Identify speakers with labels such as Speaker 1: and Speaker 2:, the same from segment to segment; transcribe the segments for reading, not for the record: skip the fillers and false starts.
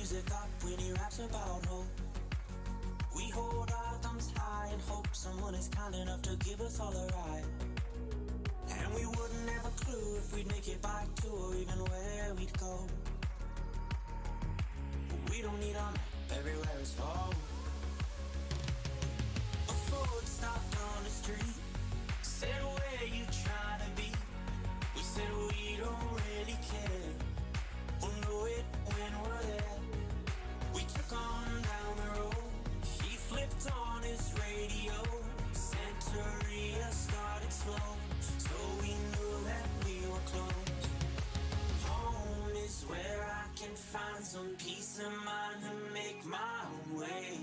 Speaker 1: music up when he raps about hope. We hold our thumbs high and hope someone is kind enough to give us all a ride. And we wouldn't have a clue if we'd make it back to or even where we'd go. But we don't need a map, everywhere is home. A Ford stopped on the street, said where you trying to be. We said we don't really care, we'll know it when we're there. We took on down the road, he flipped on his radio. Santeria started slow, so we knew that we were close. Home is where I can find some peace of mind to make my own way.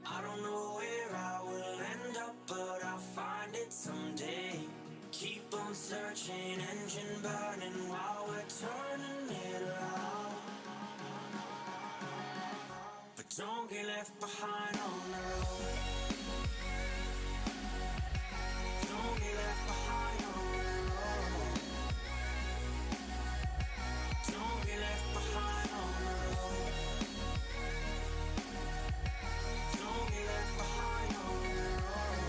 Speaker 1: I don't know where I will end up, but I'll find it someday. Keep on searching, engine burning while we're turning it around. But don't get left behind on the road. Don't get left behind on the road. Don't get left behind on the road. Don't get left behind on the road.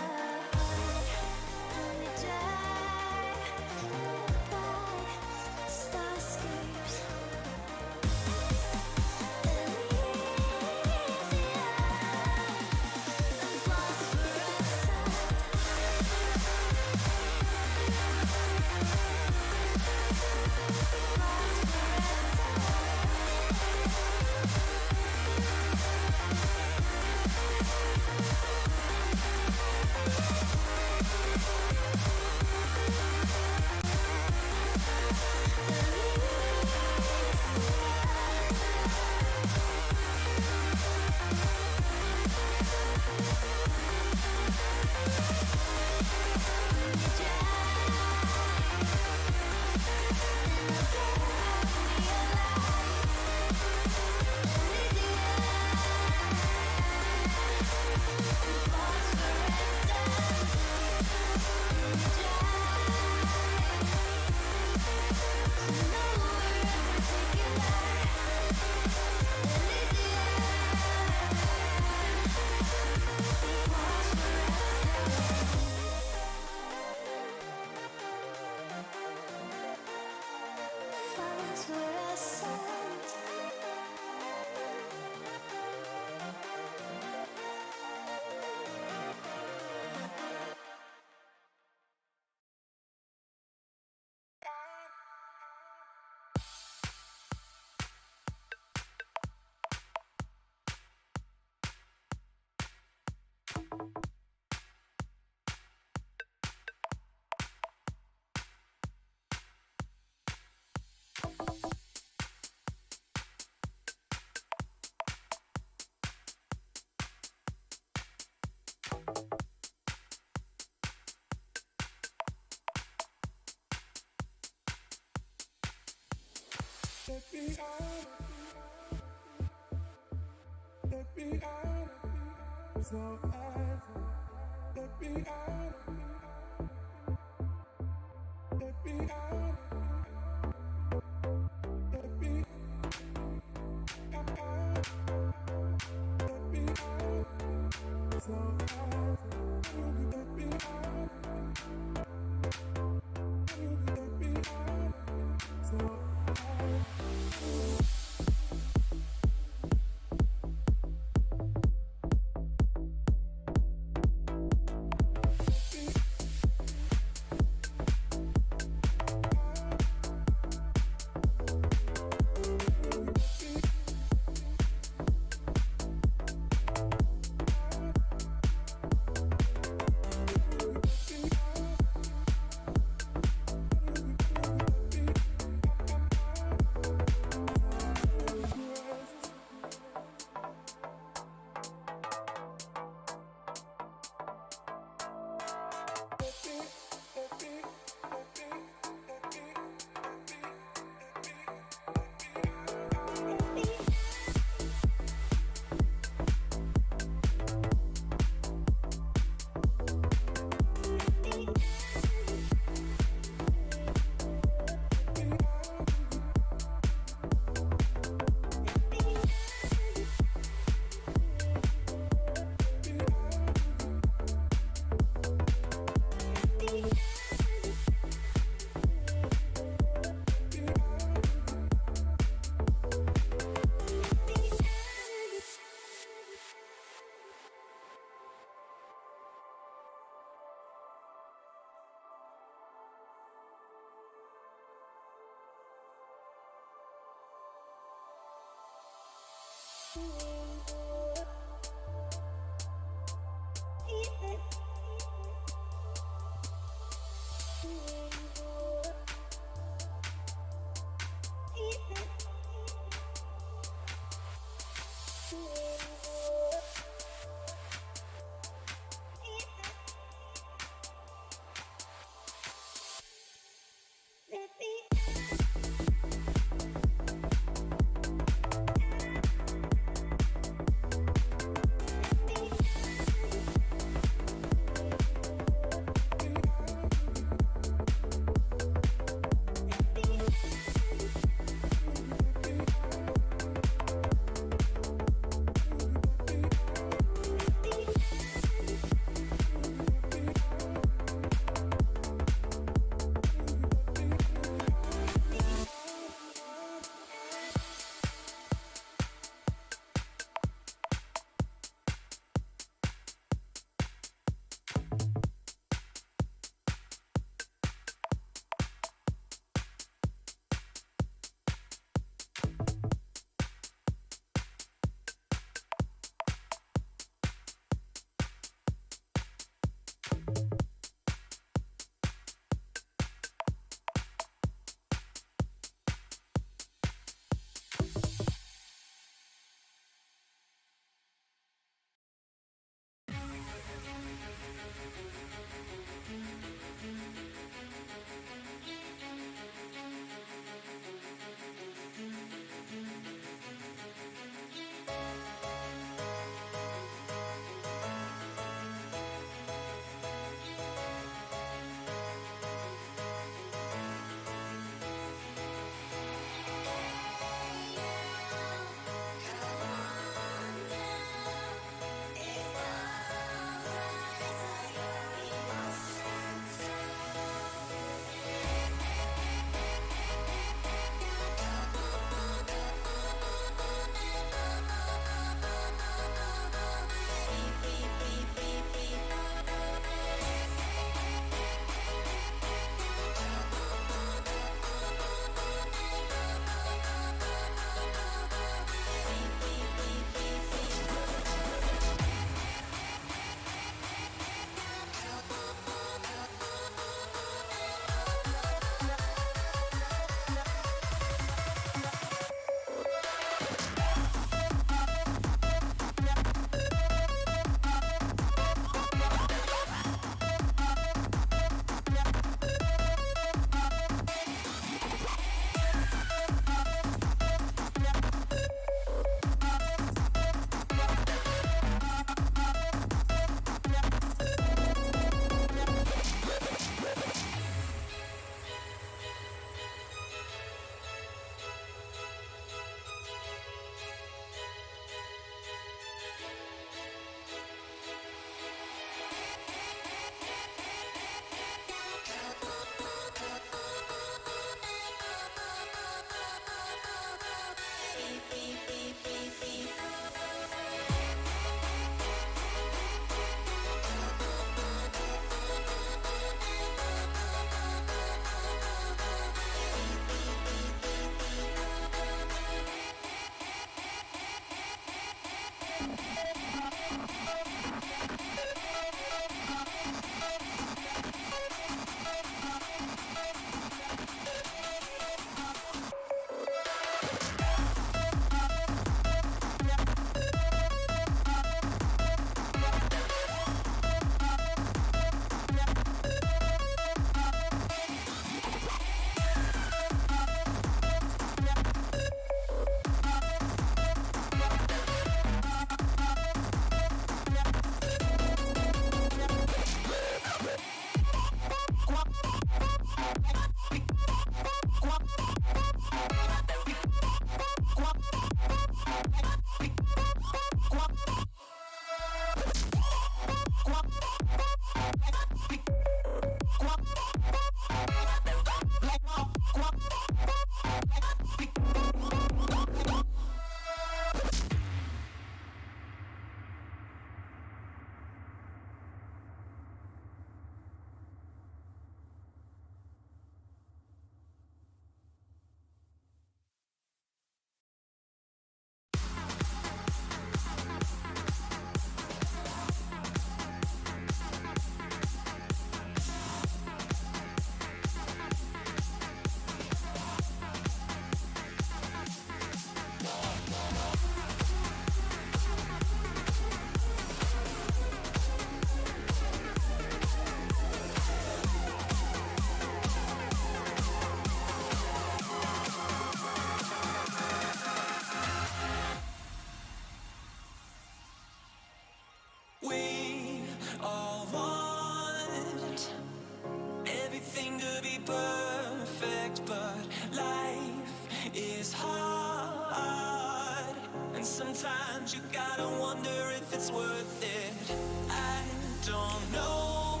Speaker 1: sometimes you gotta wonder if it's worth it. I don't know,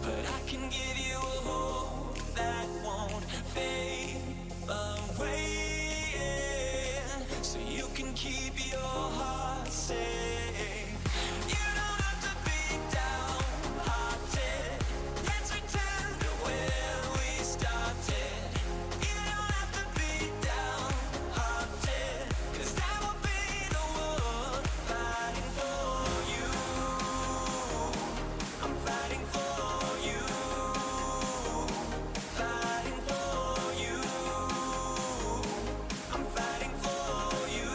Speaker 1: but I can give you a hope that won't fade away, yeah. So you can keep your heart safe. You don't have to be downhearted. Let's return to where we started. You don't have to be downhearted, 'cause that will be the world fighting for you. I'm fighting for you. Fighting for you. I'm fighting for you.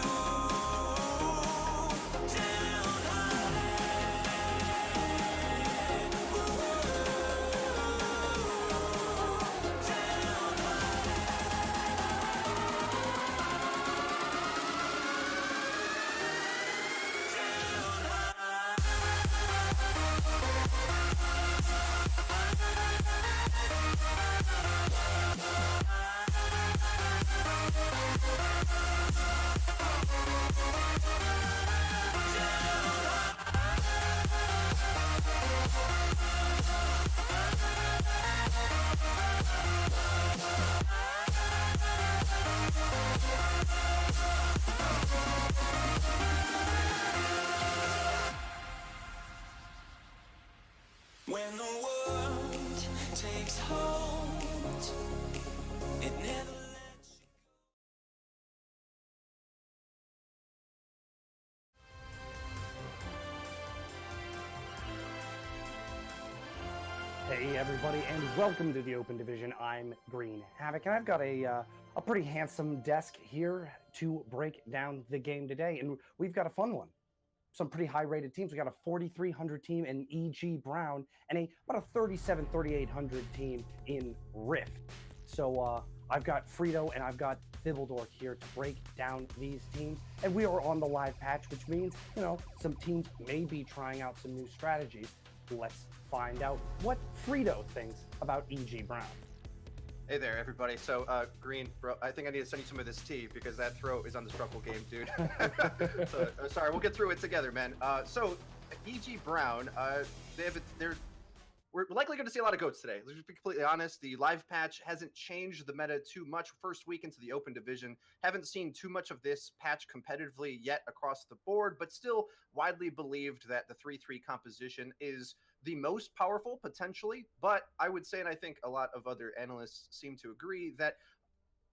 Speaker 1: When the world takes hold, it never lets you
Speaker 2: Hey everybody, and welcome to the Open Division. I'm Green Havoc, and I've got a pretty handsome desk here to break down the game today, and we've got a fun one. Some pretty high-rated teams. We got a 4,300 team in E.G. Brown, and about a 3,800 team in Rift. So I've got Frito and I've got Thibbledork here to break down these teams, and we are on the live patch, which means, some teams may be trying out some new strategies. Let's find out what Frito thinks about E.G. Brown.
Speaker 3: Hey there, everybody. So, Green, bro, I think I need to send you some of this tea because that throat is on the struggle game, dude. So, sorry, we'll get through it together, man. So, E.G. Brown, we're likely going to see a lot of goats today. Let's just be completely honest. The live patch hasn't changed the meta too much. First week into the Open Division, haven't seen too much of this patch competitively yet across the board, but still widely believed that the 3-3 composition is the most powerful potentially. But I would say, and I think a lot of other analysts seem to agree, that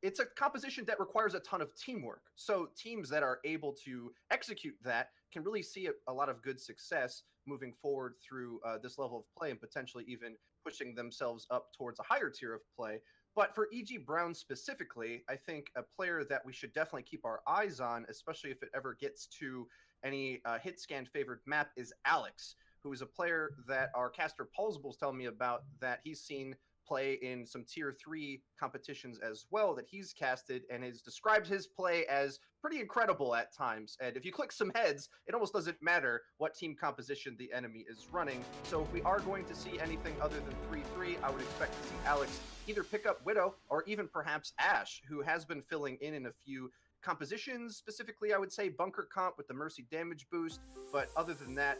Speaker 3: it's a composition that requires a ton of teamwork. So teams that are able to execute that can really see a lot of good success moving forward through this level of play, and potentially even pushing themselves up towards a higher tier of play. But for E.G. Brown specifically, I think a player that we should definitely keep our eyes on, especially if it ever gets to any hit scan favored map, is Alex, who is a player that our caster Paulsable's telling me about, that he's seen play in some tier 3 competitions as well that he's casted, and has described his play as pretty incredible at times. And if you click some heads, it almost doesn't matter what team composition the enemy is running. So if we are going to see anything other than 3-3, I would expect to see Alex either pick up Widow or even perhaps Ashe, who has been filling in a few compositions. Specifically, I would say Bunker Comp with the Mercy damage boost, but other than that,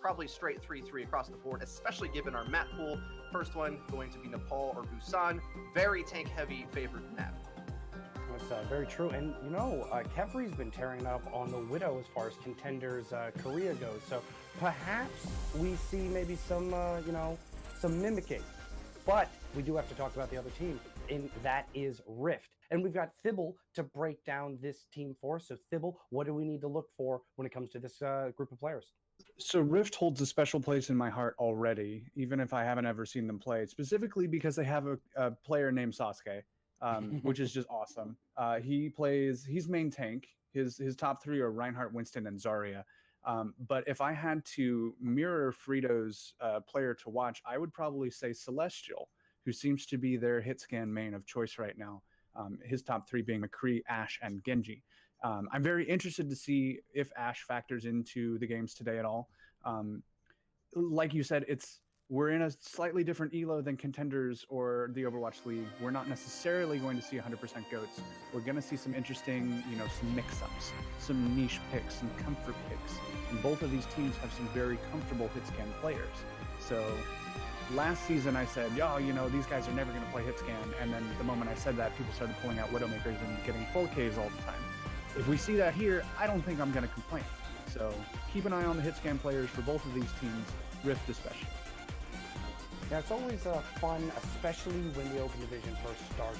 Speaker 3: probably straight 3-3 across the board, especially given our map pool. First one going to be Nepal or Busan. Very tank heavy favored map.
Speaker 2: That's very true. And, Kefri's been tearing up on the Widow as far as contenders Korea goes. So perhaps we see maybe some mimicking. But we do have to talk about the other team, and that is Rift. And we've got Thibble to break down this team for us. So Thibble, what do we need to look for when it comes to this group of players?
Speaker 4: So Rift holds a special place in my heart already, even if I haven't ever seen them play, specifically because they have a player named Sasuke, which is just awesome. He's main tank. His top 3 are Reinhardt, Winston, and Zarya. But if I had to mirror Frito's player to watch, I would probably say Celestial, who seems to be their hit scan main of choice right now. His top 3 being McCree, Ashe, and Genji. I'm very interested to see if Ashe factors into the games today at all. Like you said, it's we're in a slightly different elo than contenders or the Overwatch League. We're not necessarily going to see 100% goats. We're going to see some interesting, some mix-ups, some niche picks, some comfort picks. And both of these teams have some very comfortable hitscan players. So last season I said, these guys are never going to play hitscan. And then the moment I said that, people started pulling out Widowmakers and getting 4Ks all the time. If we see that here, I don't think I'm going to complain. So keep an eye on the hitscan players for both of these teams, Rift especially.
Speaker 2: Yeah, it's always fun, especially when the Open Division first starts.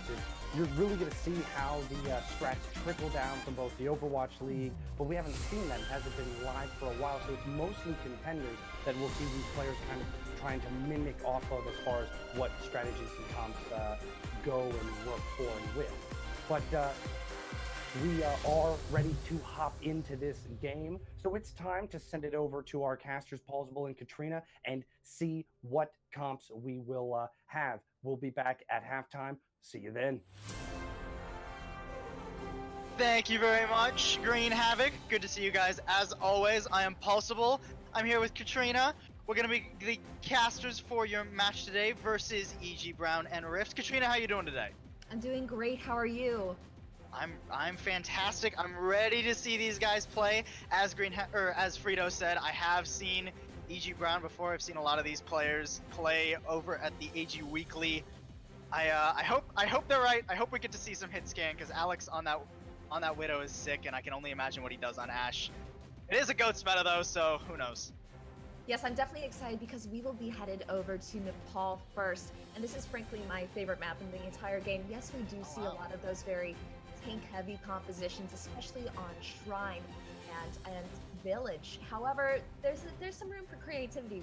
Speaker 2: You're really going to see how the strats trickle down from both the Overwatch League, but we haven't seen that. It hasn't been live for a while, so it's mostly contenders that we'll see these players kind of trying to mimic off of as far as what strategies and comps go and work for and with. But we are ready to hop into this game. So it's time to send it over to our casters, Paulsable and Katrina, and see what comps we will have. We'll be back at halftime. See you then.
Speaker 5: Thank you very much, Green Havoc. Good to see you guys. As always, I am Pulsable. I'm here with Katrina. We're going to be the casters for your match today versus EG Brown and Rift. Katrina, how you doing today?
Speaker 6: I'm doing great. How are you?
Speaker 5: I'm fantastic. I'm ready to see these guys play. As Frito said, I have seen EG Brown before. I've seen a lot of these players play over at the AG Weekly. I hope they're right. I hope we get to see some hit scan because Alex on that Widow is sick, and I can only imagine what he does on Ashe. It is a goats meta though, so who knows?
Speaker 6: Yes, I'm definitely excited because we will be headed over to Nepal first, and this is frankly my favorite map in the entire game. Yes, we do see a lot of those very tank-heavy compositions, especially on Shrine and Village. However, there's some room for creativity.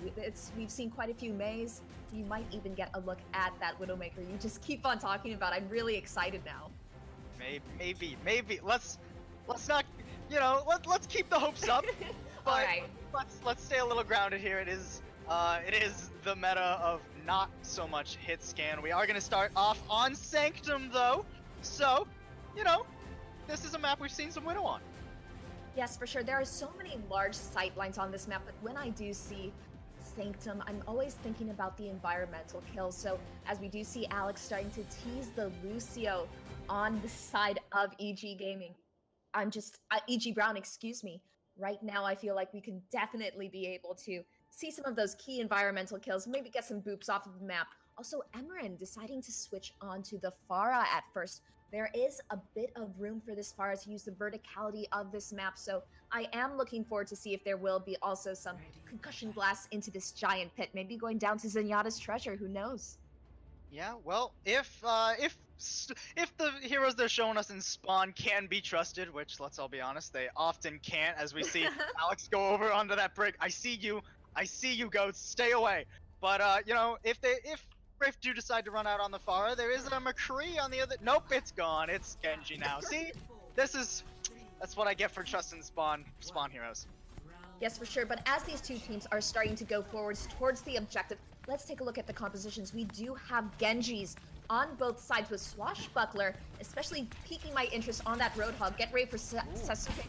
Speaker 6: We've seen quite a few Mays. You might even get a look at that Widowmaker you just keep on talking about. I'm really excited now.
Speaker 5: Maybe. Let's not, let's keep the hopes up. But
Speaker 6: All right.
Speaker 5: Let's stay a little grounded here. It is the meta of not so much hit scan. We are going to start off on Sanctum though. So, this is a map we've seen some Widow on.
Speaker 6: Yes, for sure. There are so many large sight lines on this map, but when I do see Sanctum, I'm always thinking about the environmental kills. So as we do see Alex starting to tease the Lucio on the side of EG Gaming, EG Brown, excuse me. Right now, I feel like we can definitely be able to see some of those key environmental kills, maybe get some boops off of the map. Also, Emran deciding to switch on to the Pharah at first. There is a bit of room for this Pharah to use the verticality of this map, so I am looking forward to see if there will be also some concussion blasts into this giant pit, maybe going down to Zenyatta's treasure, who knows?
Speaker 5: Yeah, well, if the heroes they're showing us in Spawn can be trusted, which let's all be honest, they often can't, as we see Alex go over onto that brick. I see you, goats, stay away. But if Rift do decide to run out on the Pharah, there is a McCree on the other. Nope, it's gone. It's Genji now. See, that's what I get for trusting Spawn heroes.
Speaker 6: Yes, for sure. But as these two teams are starting to go forwards towards the objective, let's take a look at the compositions. We do have Genjis on both sides with Swashbuckler, especially piquing my interest on that Roadhog. Get ready for Sasuke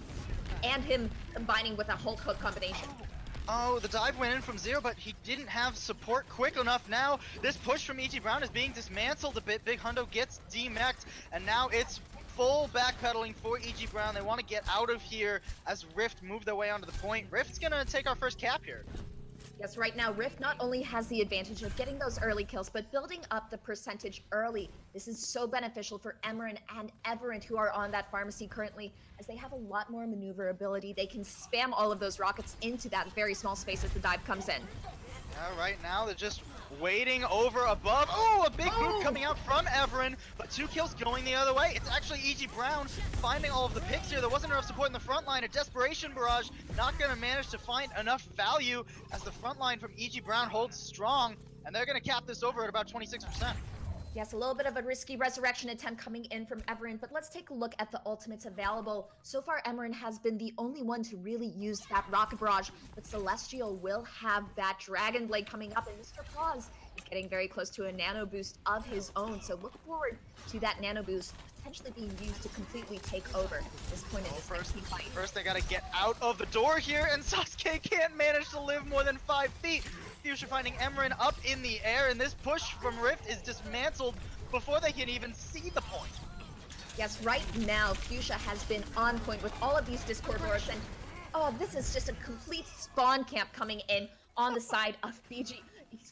Speaker 6: and him combining with a Hulk hook combination.
Speaker 5: Oh, the dive went in from zero, but he didn't have support quick enough. Now, this push from EG Brown is being dismantled a bit. Big Hundo gets demeched, and now it's full backpedaling for EG Brown. They want to get out of here as Rift move their way onto the point. Rift's gonna take our first cap here.
Speaker 6: Yes, right now, Rift not only has the advantage of getting those early kills, but building up the percentage early. This is so beneficial for Emran and Everent, who are on that pharmacy currently, as they have a lot more maneuverability. They can spam all of those rockets into that very small space as the dive comes in.
Speaker 5: Yeah, right now they're just waiting over above. Oh, a big boot coming out from Everin, but 2 kills going the other way. It's actually EG Brown finding all of the picks here. There wasn't enough support in the front line. A desperation barrage not going to manage to find enough value as the front line from EG Brown holds strong, and they're going to cap this over at about 26%.
Speaker 6: Yes, a little bit of a risky resurrection attempt coming in from Everin, but let's take a look at the ultimates available. So far, Emran has been the only one to really use that rocket barrage, but Celestial will have that Dragon Blade coming up, and Mr. Claus is getting very close to a nano boost of his own. So look forward to that nano boost potentially being used to completely take over this point in this next team fight.
Speaker 5: First, they gotta get out of the door here, and Sasuke can't manage to live more than 5 feet. Fuchsia finding Emran up in the air, and this push from Rift is dismantled before they can even see the point.
Speaker 6: Yes, right now, Fuchsia has been on point with all of these Discord orbs, and oh, this is just a complete spawn camp coming in on the side of BG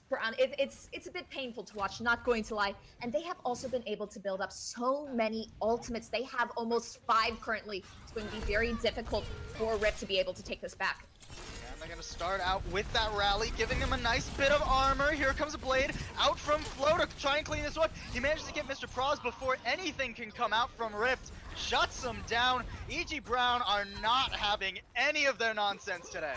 Speaker 6: Brown. It's a bit painful to watch, not going to lie. And they have also been able to build up so many ultimates. They have almost 5 currently. It's going to be very difficult for Rip to be able to take this back.
Speaker 5: And they're going to start out with that rally, giving them a nice bit of armor. Here comes a blade out from Flo to try and clean this up. He manages to get Mr. Proz before anything can come out from Rift. Shuts them down. EG Brown are not having any of their nonsense today.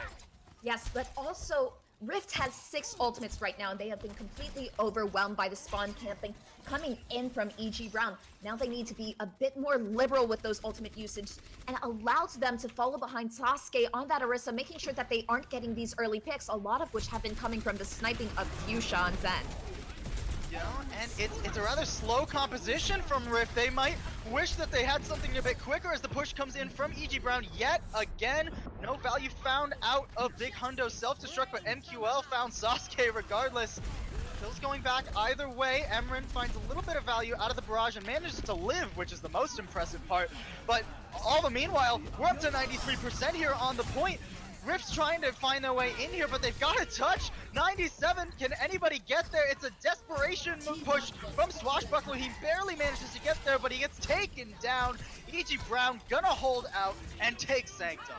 Speaker 6: Yes, but also Rift has 6 ultimates right now, and they have been completely overwhelmed by the spawn camping coming in from EG Brown. Now they need to be a bit more liberal with those ultimate usage and allow them to follow behind Sasuke on that Orisa, making sure that they aren't getting these early picks, a lot of which have been coming from the sniping of Fuchsia on Zen.
Speaker 5: You know, and it's a rather slow composition from Rift. They might wish that they had something a bit quicker as the push comes in from EG Brown yet again. No value found out of Big Hundo's self-destruct, but MQL found Sasuke regardless. Kills going back either way. Emran finds a little bit of value out of the barrage and manages to live, which is the most impressive part. But all the meanwhile, we're up to 93% here on the point. Rift's trying to find their way in here, but they've got a touch. 97, can anybody get there? It's a desperation push from Swashbuckler. He barely manages to get there, but he gets taken down. EG Brown gonna hold out and take Sanctum.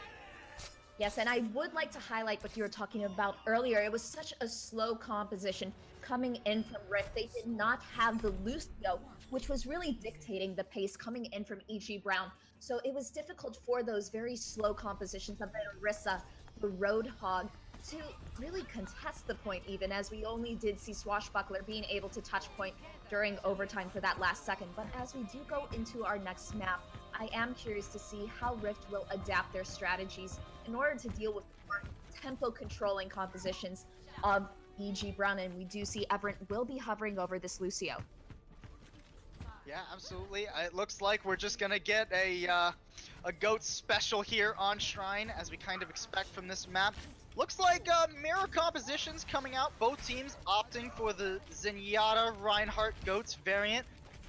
Speaker 6: Yes, and I would like to highlight what you were talking about earlier. It was such a slow composition coming in from Rift. They did not have the Lucio, which was really dictating the pace coming in from EG Brown. So it was difficult for those very slow compositions of the Orisa, the Roadhog, to really contest the point, even as we only did see Swashbuckler being able to touch point during overtime for that last second. But as we do go into our next map, I am curious to see how Rift will adapt their strategies in order to deal with more tempo controlling compositions of EG Brown, and we do see Everett will be hovering over this Lucio.
Speaker 5: Yeah, absolutely. It looks like we're just gonna get a GOAT special here on Shrine, as we kind of expect from this map. Looks like mirror compositions coming out, both teams opting for the Zenyatta Reinhardt GOATs variant.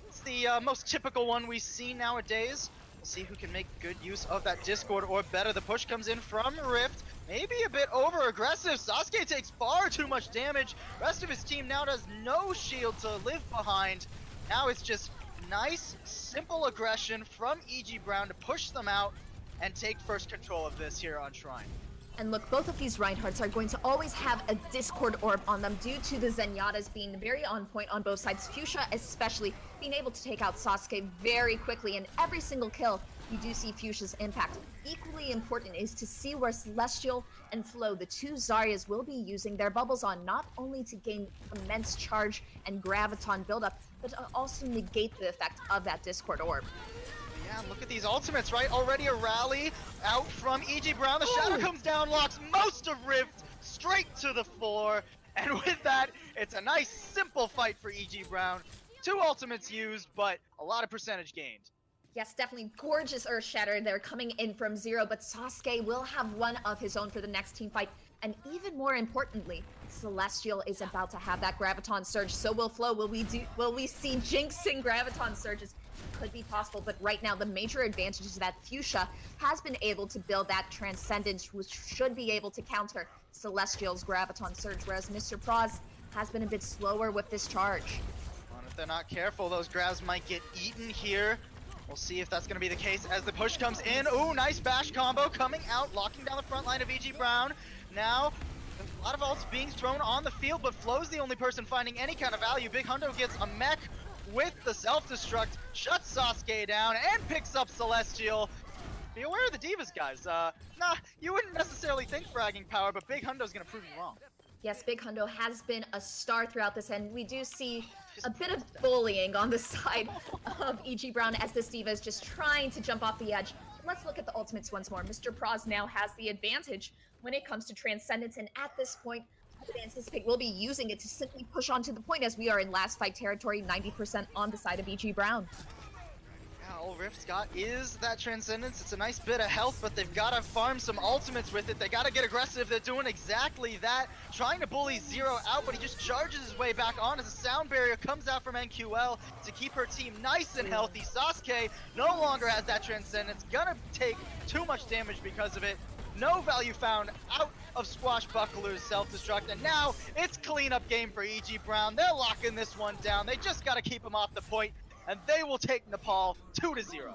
Speaker 5: It's the most typical one we see nowadays. We'll see who can make good use of that Discord or better. The push comes in from Rift, maybe a bit over aggressive. Sasuke takes far too much damage. Rest of his team now does no shield to live behind. Now it's just nice, simple aggression from EG Brown to push them out and take first control of this here on Shrine.
Speaker 6: And look, both of these Reinhardts are going to always have a Discord orb on them due to the Zenyatas being very on point on both sides. Fuchsia especially being able to take out Sasuke very quickly, and every single kill you do see Fuchsia's impact. Equally important is to see where Celestial and Flo, the two Zaryas, will be using their bubbles on, not only to gain immense charge and graviton buildup, but to also negate the effect of that Discord orb.
Speaker 5: Yeah, look at these ultimates, right? Already a rally out from EG Brown. The Shadow comes down, locks most of Rift straight to the floor. And with that, it's a nice, simple fight for EG Brown. 2 ultimates used, but a lot of percentage gained.
Speaker 6: Yes, definitely gorgeous Earth Shatter. They're coming in from 0, but Sasuke will have one of his own for the next team fight. And even more importantly, Celestial is about to have that Graviton Surge. So will Flo. Will we see jinxing Graviton Surges? Could be possible, but right now the major advantage is that Fuchsia has been able to build that Transcendence, which should be able to counter Celestial's Graviton Surge, whereas Mr. Proz has been a bit slower with this charge.
Speaker 5: Well, if they're not careful, those Gravs might get eaten here. We'll see if that's going to be the case as the push comes in. Ooh, nice bash combo coming out, locking down the front line of EG Brown. Now, a lot of ults being thrown on the field, but Flo's the only person finding any kind of value. Big Hundo gets a mech with the self-destruct, shuts Sasuke down, and picks up Celestial. Be aware of the Divas, guys. Nah, you wouldn't necessarily think fragging power, but Big Hundo's gonna prove you wrong.
Speaker 6: Yes, Big Hundo has been a star throughout this, and we do see a bit of bullying on the side of EG Brown as this diva is just trying to jump off the edge. Let's look at the ultimates once more. Mr. Proz now has the advantage when it comes to Transcendence, and at this point, I would anticipate we'll be using it to simply push onto the point as we are in last fight territory, 90% on the side of EG Brown.
Speaker 5: Yeah, Yeah, all Rift's got is that Transcendence. It's a nice bit of health, but they've got to farm some ultimates with it. They got to get aggressive. They're doing exactly that. Trying to bully Zero out, but he just charges his way back on as a sound barrier comes out from NQL to keep her team nice and healthy. Sasuke no longer has that Transcendence. Gonna take too much damage because of it. No value found out of Squashbuckler's self-destruct, and now it's cleanup game for EG Brown. They're locking this one down. They just got to keep him off the point, and they will take Nepal 2-0.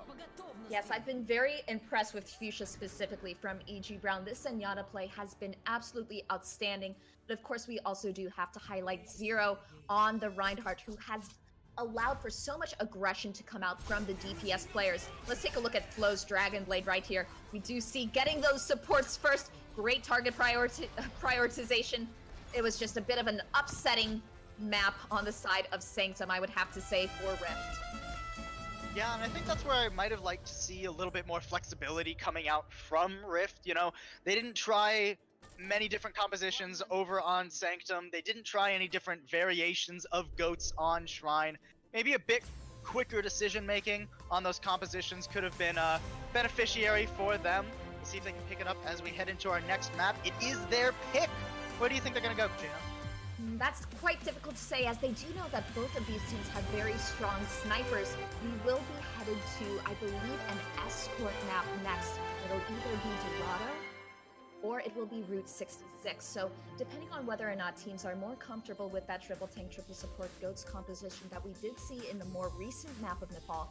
Speaker 6: Yes, I've been very impressed with Fuchsia specifically from EG Brown. This Zenyatta play has been absolutely outstanding. But of course, we also do have to highlight Zero on the Reinhardt, who has allowed for so much aggression to come out from the DPS players. Let's take a look at Flo's Dragon Blade right here. We do see getting those supports first. Great target prioritization. It was just a bit of an upsetting map on the side of Sanctum, I would have to say, for Rift.
Speaker 5: Yeah, and I think that's where I might have liked to see a little bit more flexibility coming out from Rift. You know, they didn't try many different compositions over on Sanctum. They didn't try any different variations of Goats on Shrine. Maybe a bit quicker decision making on those compositions could have been a beneficiary for them. We'll see if they can pick it up as we head into our next map. It is their pick. Where do you think they're going to go, Gina?
Speaker 6: That's quite difficult to say, as they do know that both of these teams have very strong snipers. We will be headed to, I believe, an escort map next. It'll either be Dorado or it will be Route 66. So depending on whether or not teams are more comfortable with that triple tank, triple support Goats composition that we did see in the more recent map of Nepal,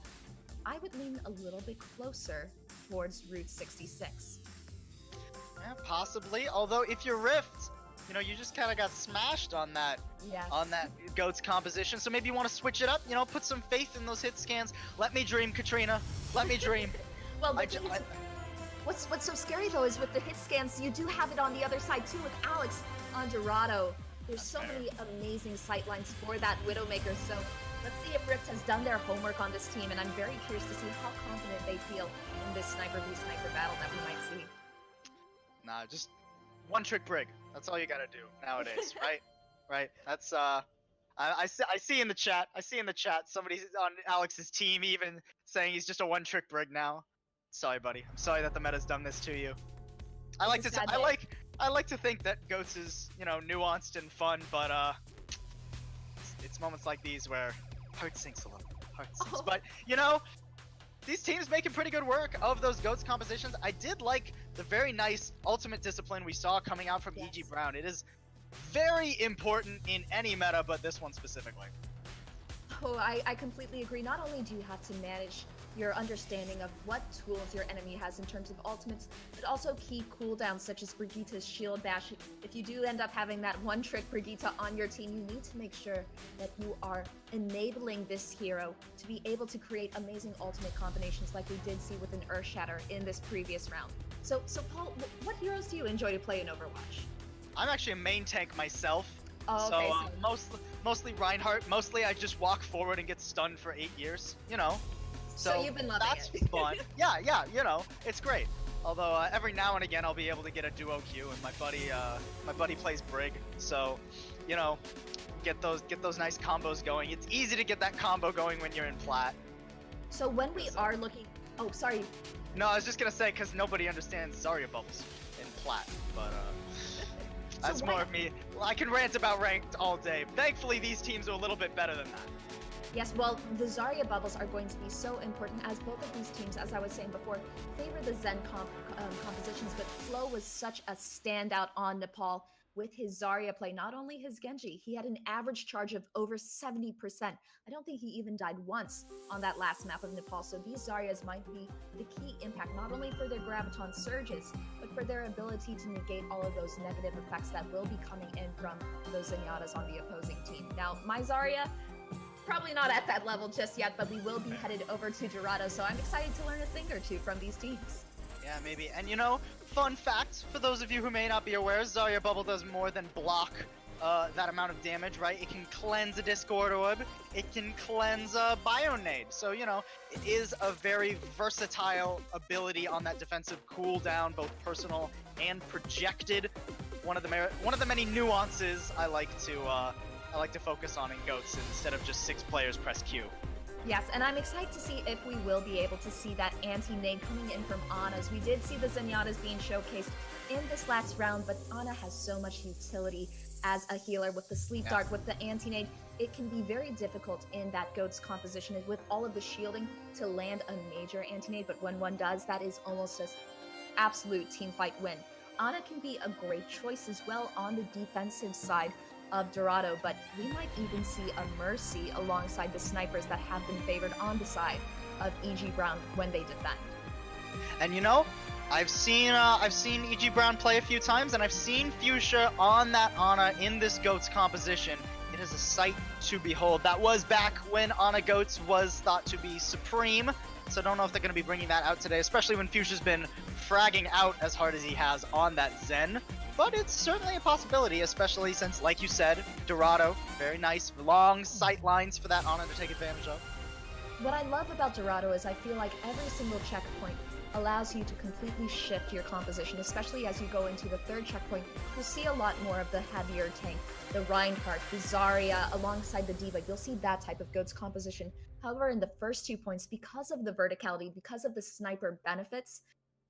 Speaker 6: I would lean a little bit closer towards Route 66.
Speaker 5: Yeah, possibly. Although if you're Rift, you know, you just kind of got smashed on that Goats composition. So maybe you want to switch it up, you know, put some faith in those hit scans. Let me dream, Katrina. Let me dream.
Speaker 6: Well, what's so scary though is with the hit scans, you do have it on the other side too with Alex on Dorado. There's so many amazing sightlines for that Widowmaker. So let's see if Rift has done their homework on this team, and I'm very curious to see how confident they feel in this sniper v sniper battle that we might see.
Speaker 5: Nah, just one trick brig. That's all you gotta do nowadays, right? Right. That's I see in the chat. I see in the chat somebody on Alex's team even saying he's just a one trick brig now. Sorry, buddy. I'm sorry that the meta's done this to you. I like to think that Goats is, you know, nuanced and fun, but it's moments like these where heart sinks a little. Heart sinks. But you know, these teams making pretty good work of those Goats compositions. I did like the very nice ultimate discipline we saw coming out from EG Brown. It is very important in any meta, but this one specifically.
Speaker 6: Oh, I completely agree. Not only do you have to manage your understanding of what tools your enemy has in terms of ultimates, but also key cooldowns such as Brigitte's shield bash. If you do end up having that one trick Brigitte on your team, you need to make sure that you are enabling this hero to be able to create amazing ultimate combinations like we did see with an Earthshatter in this previous round. So Paul, what heroes do you enjoy to play in Overwatch? I'm
Speaker 5: actually a main tank myself.
Speaker 6: Oh, okay, so
Speaker 5: mostly Reinhardt. Mostly I just walk forward and get stunned for 8 years, you know.
Speaker 6: So you've been loving
Speaker 5: that's
Speaker 6: it.
Speaker 5: fun. Yeah, you know, it's great. Although every now and again I'll be able to get a duo queue, and my buddy plays Brig, so you know, get those nice combos going. It's easy to get that combo going when you're in plat.
Speaker 6: So when we are looking, oh sorry.
Speaker 5: No, I was just gonna say because nobody understands Zarya bubbles in plat, but that's more of me. I can rant about ranked all day. Thankfully, these teams are a little bit better than that.
Speaker 6: Yes, well, the Zarya bubbles are going to be so important as both of these teams, as I was saying before, favor the Zen compositions, but Flo was such a standout on Nepal with his Zarya play. Not only his Genji, he had an average charge of over 70%. I don't think he even died once on that last map of Nepal, so these Zaryas might be the key impact, not only for their Graviton surges, but for their ability to negate all of those negative effects that will be coming in from those Zenyatas on the opposing team. Now, my Zarya, probably not at that level just yet, but we will be headed over to Dorado, so I'm excited to learn a thing or two from these teams.
Speaker 5: Yeah, maybe. And you know, fun fact, for those of you who may not be aware, Zarya Bubble does more than block that amount of damage, right? It can cleanse a Discord Orb, it can cleanse a Bionade. So, you know, it is a very versatile ability on that defensive cooldown, both personal and projected. One of the many nuances I like to focus on in Goats instead of just 6 players press Q.
Speaker 6: Yes, and I'm excited to see if we will be able to see that anti-nade coming in from Ana's. We did see the Zenyatta's being showcased in this last round, but Ana has so much utility as a healer with the sleep dart, with the anti-nade. It can be very difficult in that GOAT's composition with all of the shielding to land a major anti-nade, but when one does, that is almost just absolute team fight win. Ana can be a great choice as well on the defensive side of Dorado, but we might even see a Mercy alongside the snipers that have been favored on the side of EG Brown when they defend.
Speaker 5: And you know, I've seen EG Brown play a few times, and I've seen Fuchsia on that Ana in this GOAT's composition. It is a sight to behold. That was back when Ana GOATS was thought to be supreme, so I don't know if they're going to be bringing that out today, especially when Fuchsia's been fragging out as hard as he has on that Zen. But it's certainly a possibility, especially since, like you said, Dorado, very nice, long sight lines for that Ana to take advantage of.
Speaker 6: What I love about Dorado is I feel like every single checkpoint allows you to completely shift your composition, especially as you go into the third checkpoint. You'll see a lot more of the heavier tank, the Reinhardt, the Zarya, alongside the D.Va. You'll see that type of GOAT's composition. However, in the first 2 points, because of the verticality, because of the sniper benefits,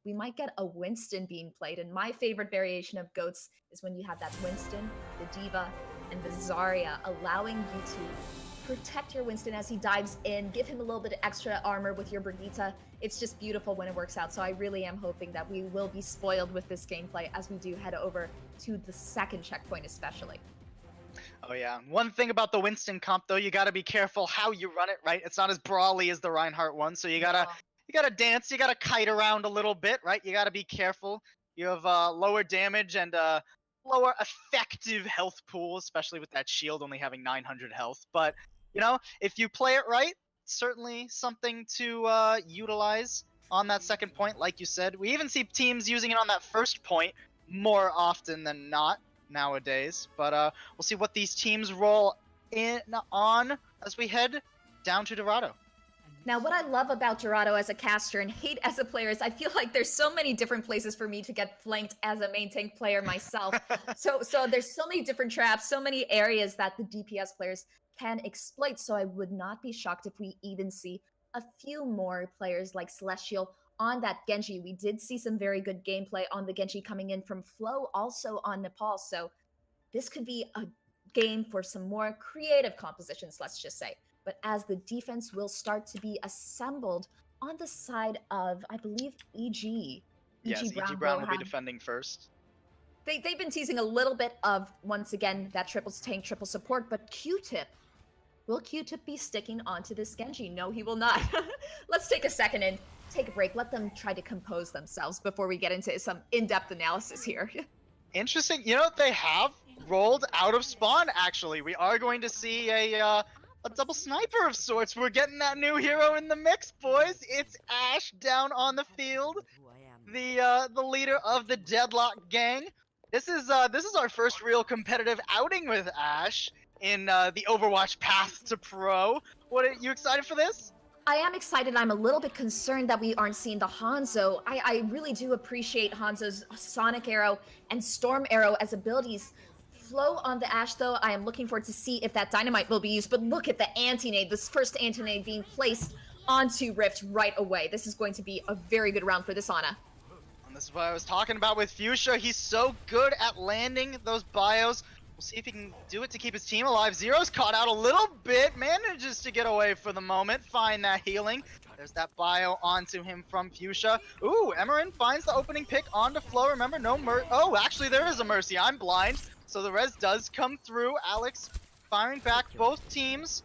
Speaker 6: we might get a Winston being played. And my favorite variation of GOATs is when you have that Winston, the D.Va, and the Zarya, allowing you to protect your Winston as he dives in, give him a little bit of extra armor with your Brigitte. It's just beautiful when it works out. So I really am hoping that we will be spoiled with this gameplay as we do head over to the second checkpoint especially.
Speaker 5: Oh yeah, one thing about the Winston comp though, you gotta be careful how you run it, right? It's not as brawly as the Reinhardt one, so you gotta dance, you gotta kite around a little bit, right? You gotta be careful. You have lower damage and lower effective health pool, especially with that shield only having 900 health. But, you know, if you play it right, certainly something to utilize on that second point, like you said. We even see teams using it on that first point more often than not nowadays. But we'll see what these teams roll in on as we head down to Dorado.
Speaker 6: Now, what I love about Dorado as a caster and hate as a player is I feel like there's so many different places for me to get flanked as a main tank player myself. so there's so many different traps, so many areas that the DPS players can exploit. So I would not be shocked if we even see a few more players like Celestial on that Genji. We did see some very good gameplay on the Genji coming in from Flow, also on Nepal. So this could be a game for some more creative compositions, let's just say. But as the defense will start to be assembled on the side of, I believe, EG.
Speaker 5: Yes, EG Brown will be defending first.
Speaker 6: They've been teasing a little bit of, once again, that triple tank, triple support, but Q-Tip. Will Q-Tip be sticking onto this Genji? No, he will not. Let's take a second and take a break. Let them try to compose themselves before we get into some in-depth analysis here.
Speaker 5: Interesting. You know, they have rolled out of spawn, actually. We are going to see a double sniper of sorts. We're getting that new hero in the mix, boys. It's Ash down on the field, the leader of the Deadlock gang. This is our first real competitive outing with Ash in the Overwatch path to pro. What are you excited for this?
Speaker 6: I am excited. I'm a little bit concerned that we aren't seeing the Hanzo. I really do appreciate Hanzo's Sonic Arrow and Storm Arrow as abilities. Flow on the Ash, though, I am looking forward to see if that Dynamite will be used. But look at the anti-nade, this first anti-nade being placed onto Rift right away. This is going to be a very good round for this Ana.
Speaker 5: And this is what I was talking about with Fuchsia. He's so good at landing those bios. We'll see if he can do it to keep his team alive. Zero's caught out a little bit, manages to get away for the moment, find that healing. There's that bio onto him from Fuchsia. Ooh, Emerin finds the opening pick onto Flow. Remember, no oh, actually there is a Mercy. I'm blind. So the res does come through. Alex firing back both teams,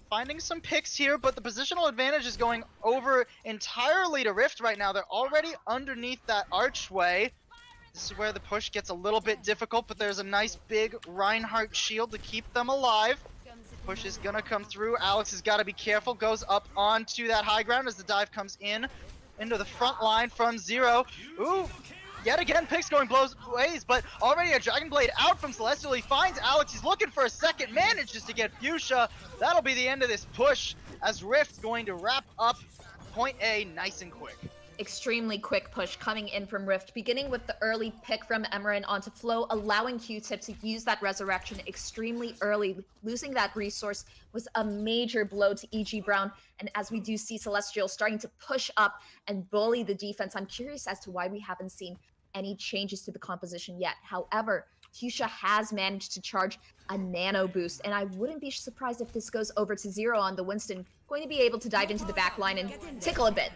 Speaker 5: finding some picks here, but the positional advantage is going over entirely to Rift right now. They're already underneath that archway. This is where the push gets a little bit difficult, but there's a nice big Reinhardt shield to keep them alive. Push is gonna come through. Alex has got to be careful. Goes up onto that high ground as the dive comes in into the front line from Zero. Ooh. Yet again, picks going both ways, but already a Dragon Blade out from Celestial. He finds Alex. He's looking for a second, manages to get Fuchsia. That'll be the end of this push as Rift's going to wrap up point A nice and quick.
Speaker 6: extremely quick push coming in from Rift, beginning with the early pick from Emerin onto Flo, allowing Q-Tip to use that resurrection extremely early. Losing that resource was a major blow to EG Brown, and as we do see Celestial starting to push up and bully the defense, I'm curious as to why we haven't seen any changes to the composition yet. However, Fuchsia has managed to charge a nano boost, and I wouldn't be surprised if this goes over to 0 on the Winston. Going to be able to dive into the back line and tickle a bit.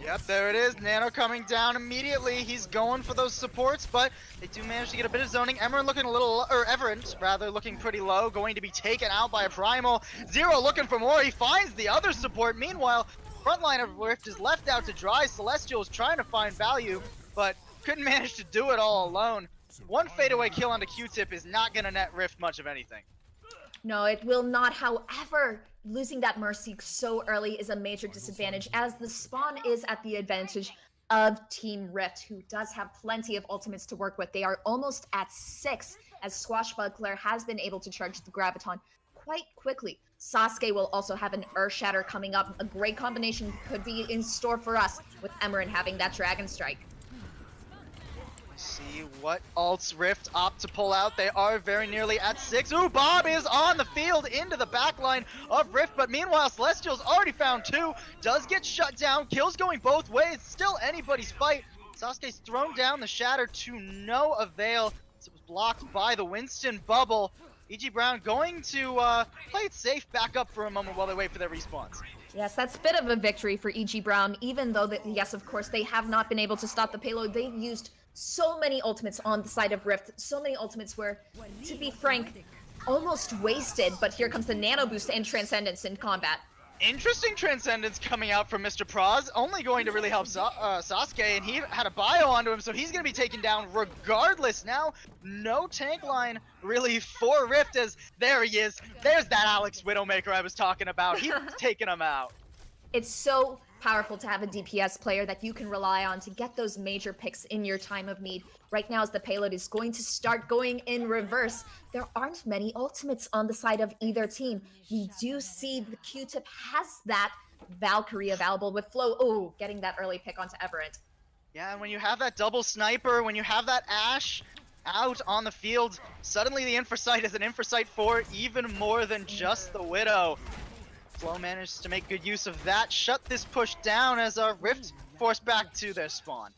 Speaker 5: Yep, there it is. Nano coming down immediately. He's going for those supports, but they do manage to get a bit of zoning. Emerin looking a little, or Everett rather, looking pretty low, going to be taken out by a Primal. Zero looking for more. He finds the other support. Meanwhile, front line of Rift is left out to dry. Celestial is trying to find value, but couldn't manage to do it all alone. One fadeaway kill onto Q-Tip is not going to net Rift much of anything.
Speaker 6: No, it will not. However, losing that Mercy so early is a major disadvantage, as the spawn is at the advantage of Team Rift, who does have plenty of ultimates to work with. They are almost at 6, as Swashbuckler has been able to charge the Graviton quite quickly. Sasuke will also have an Earth Shatter coming up. A great combination could be in store for us, with Emerin having that Dragon Strike.
Speaker 5: See what ults Rift opt to pull out. They are very nearly at 6. Ooh, Bob is on the field into the backline of Rift, but meanwhile, Celestial's already found 2. Does get shut down. Kills going both ways. Still anybody's fight. Sasuke's thrown down the Shatter to no avail. It was blocked by the Winston bubble. EG Brown going to play it safe, back up for a moment while they wait for their respawns.
Speaker 6: Yes, that's a bit of a victory for EG Brown, even though, yes, of course, they have not been able to stop the payload. They've used so many ultimates on the side of Rift. So many ultimates were, to be frank, almost wasted. But here comes the Nano Boost and Transcendence in combat.
Speaker 5: Interesting Transcendence coming out from Mr. Proz, only going to really help Sasuke, and he had a bio onto him, so he's going to be taken down regardless. Now, no tank line really for Rift, as there he is. There's that Alex Widowmaker I was talking about. He's taking him out.
Speaker 6: It's so powerful to have a DPS player that you can rely on to get those major picks in your time of need. Right now, as the payload is going to start going in reverse, there aren't many ultimates on the side of either team. We do see the Q-Tip has that Valkyrie available with Flo. Oh, getting that early pick onto Everett.
Speaker 5: Yeah, and when you have that double sniper, when you have that Ashe out on the field, suddenly the Infrasight is an Infrasight for even more than just the Widow. Flo managed to make good use of that, shut this push down as our Rift forced back to their spawn.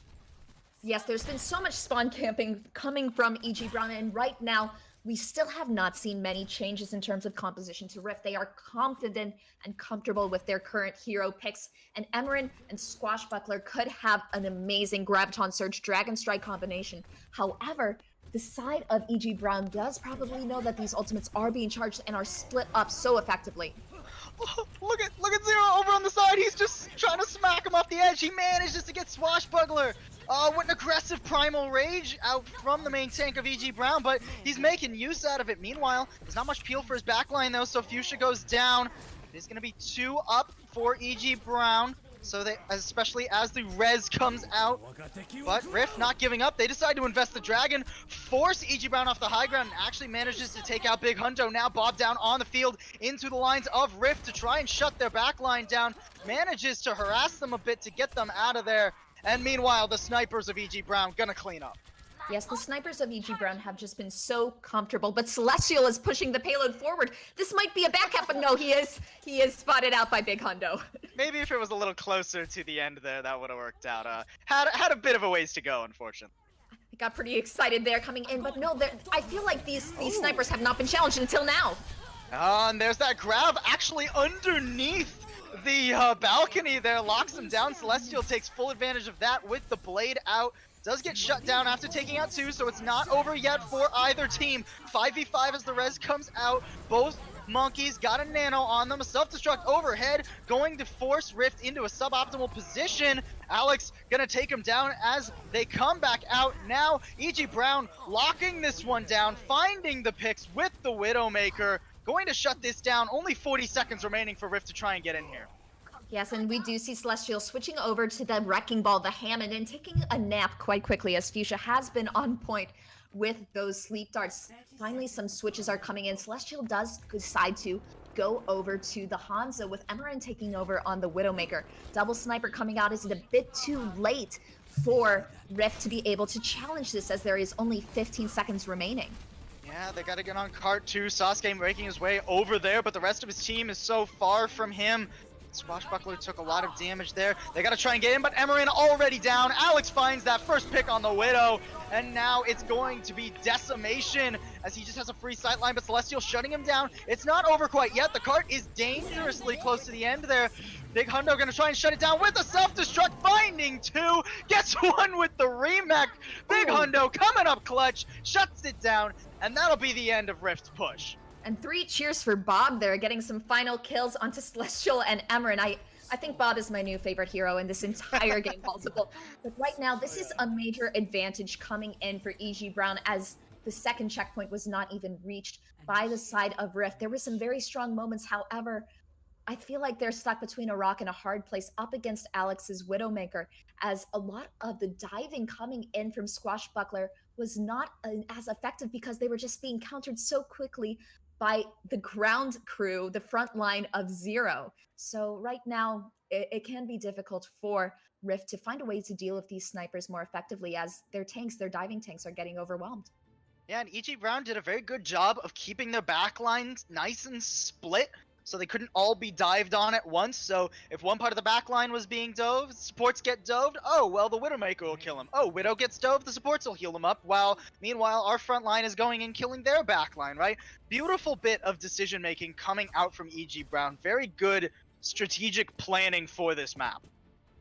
Speaker 6: Yes, there's been so much spawn camping coming from EG Brown, and right now, we still have not seen many changes in terms of composition to Rift. They are confident and comfortable with their current hero picks, and Emerin and Swashbuckler could have an amazing Graviton Surge Dragon Strike combination. However, the side of EG Brown does probably know that these ultimates are being charged and are split up so effectively.
Speaker 5: Oh, look at Zero over on the side. He's just trying to smack him off the edge. He manages to get Swashbuckler. With an aggressive Primal Rage out from the main tank of EG Brown, but he's making use out of it. Meanwhile, there's not much peel for his backline though, so Fuchsia goes down. It is going to be 2 up for EG Brown, so they, especially as the res comes out. But Rift not giving up. They decide to invest the Dragon, force EG Brown off the high ground, and actually manages to take out Big Hundo. Now Bob down on the field into the lines of Rift to try and shut their backline down. Manages to harass them a bit to get them out of there. And meanwhile, the snipers of EG Brown gonna clean up.
Speaker 6: Yes, the snipers of EG Brown have just been so comfortable, but Celestial is pushing the payload forward. This might be a backup, but no, he is spotted out by Big Hundo.
Speaker 5: Maybe if it was a little closer to the end there, that would have worked out. Had a bit of a ways to go, unfortunately.
Speaker 6: I got pretty excited there coming in, but no, I feel like these snipers have not been challenged until now.
Speaker 5: And there's that grab actually underneath the balcony there, locks him down. Celestial takes full advantage of that with the blade out. Does get shut down after taking out 2, so it's not over yet for either team. 5v5 as the res comes out. Both monkeys got a nano on them. A self-destruct overhead, going to force Rift into a suboptimal position. Alex gonna take him down as they come back out. Now EG Brown locking this one down, finding the picks with the Widowmaker. Going to shut this down. Only 40 seconds remaining for Rift to try and get in here.
Speaker 6: Yes, and we do see Celestial switching over to the Wrecking Ball, the Hammond, and taking a nap quite quickly, as Fuchsia has been on point with those sleep darts. Finally, some switches are coming in. Celestial does decide to go over to the Hanzo with Emerin taking over on the Widowmaker. Double sniper coming out. Is it a bit too late for Rift to be able to challenge this as there is only 15 seconds remaining?
Speaker 5: Yeah, they gotta get on cart 2. Sasuke making his way over there, but the rest of his team is so far from him. Swashbuckler took a lot of damage there. They gotta try and get in, but Emerin already down. Alex finds that first pick on the Widow, and now it's going to be decimation as he just has a free sightline, but Celestial shutting him down. It's not over quite yet. The cart is dangerously close to the end there. Big Hundo gonna try and shut it down with a self-destruct, finding 2, gets 1 with the remech. Big Hundo coming up clutch, shuts it down, and that'll be the end of Rift's push.
Speaker 6: And 3 cheers for Bob there, getting some final kills onto Celestial and Emerin. I think Bob is my new favorite hero in this entire game possible. But right now, this is a major advantage coming in for EG Brown as the second checkpoint was not even reached by the side of Rift. There were some very strong moments. However, I feel like they're stuck between a rock and a hard place up against Alex's Widowmaker, as a lot of the diving coming in from Swashbuckler was not as effective because they were just being countered so quickly by the ground crew, the front line of 0. So right now, it can be difficult for Rift to find a way to deal with these snipers more effectively as their diving tanks are getting overwhelmed.
Speaker 5: Yeah, and EG Brown did a very good job of keeping their backlines nice and split, so they couldn't all be dived on at once. So if one part of the backline was being dove, supports get doved, oh, well, the Widowmaker will kill him. Oh, Widow gets doved, the supports will heal him up, while meanwhile our front line is going and killing their backline, right? Beautiful bit of decision-making coming out from EG Brown. Very good strategic planning for this map.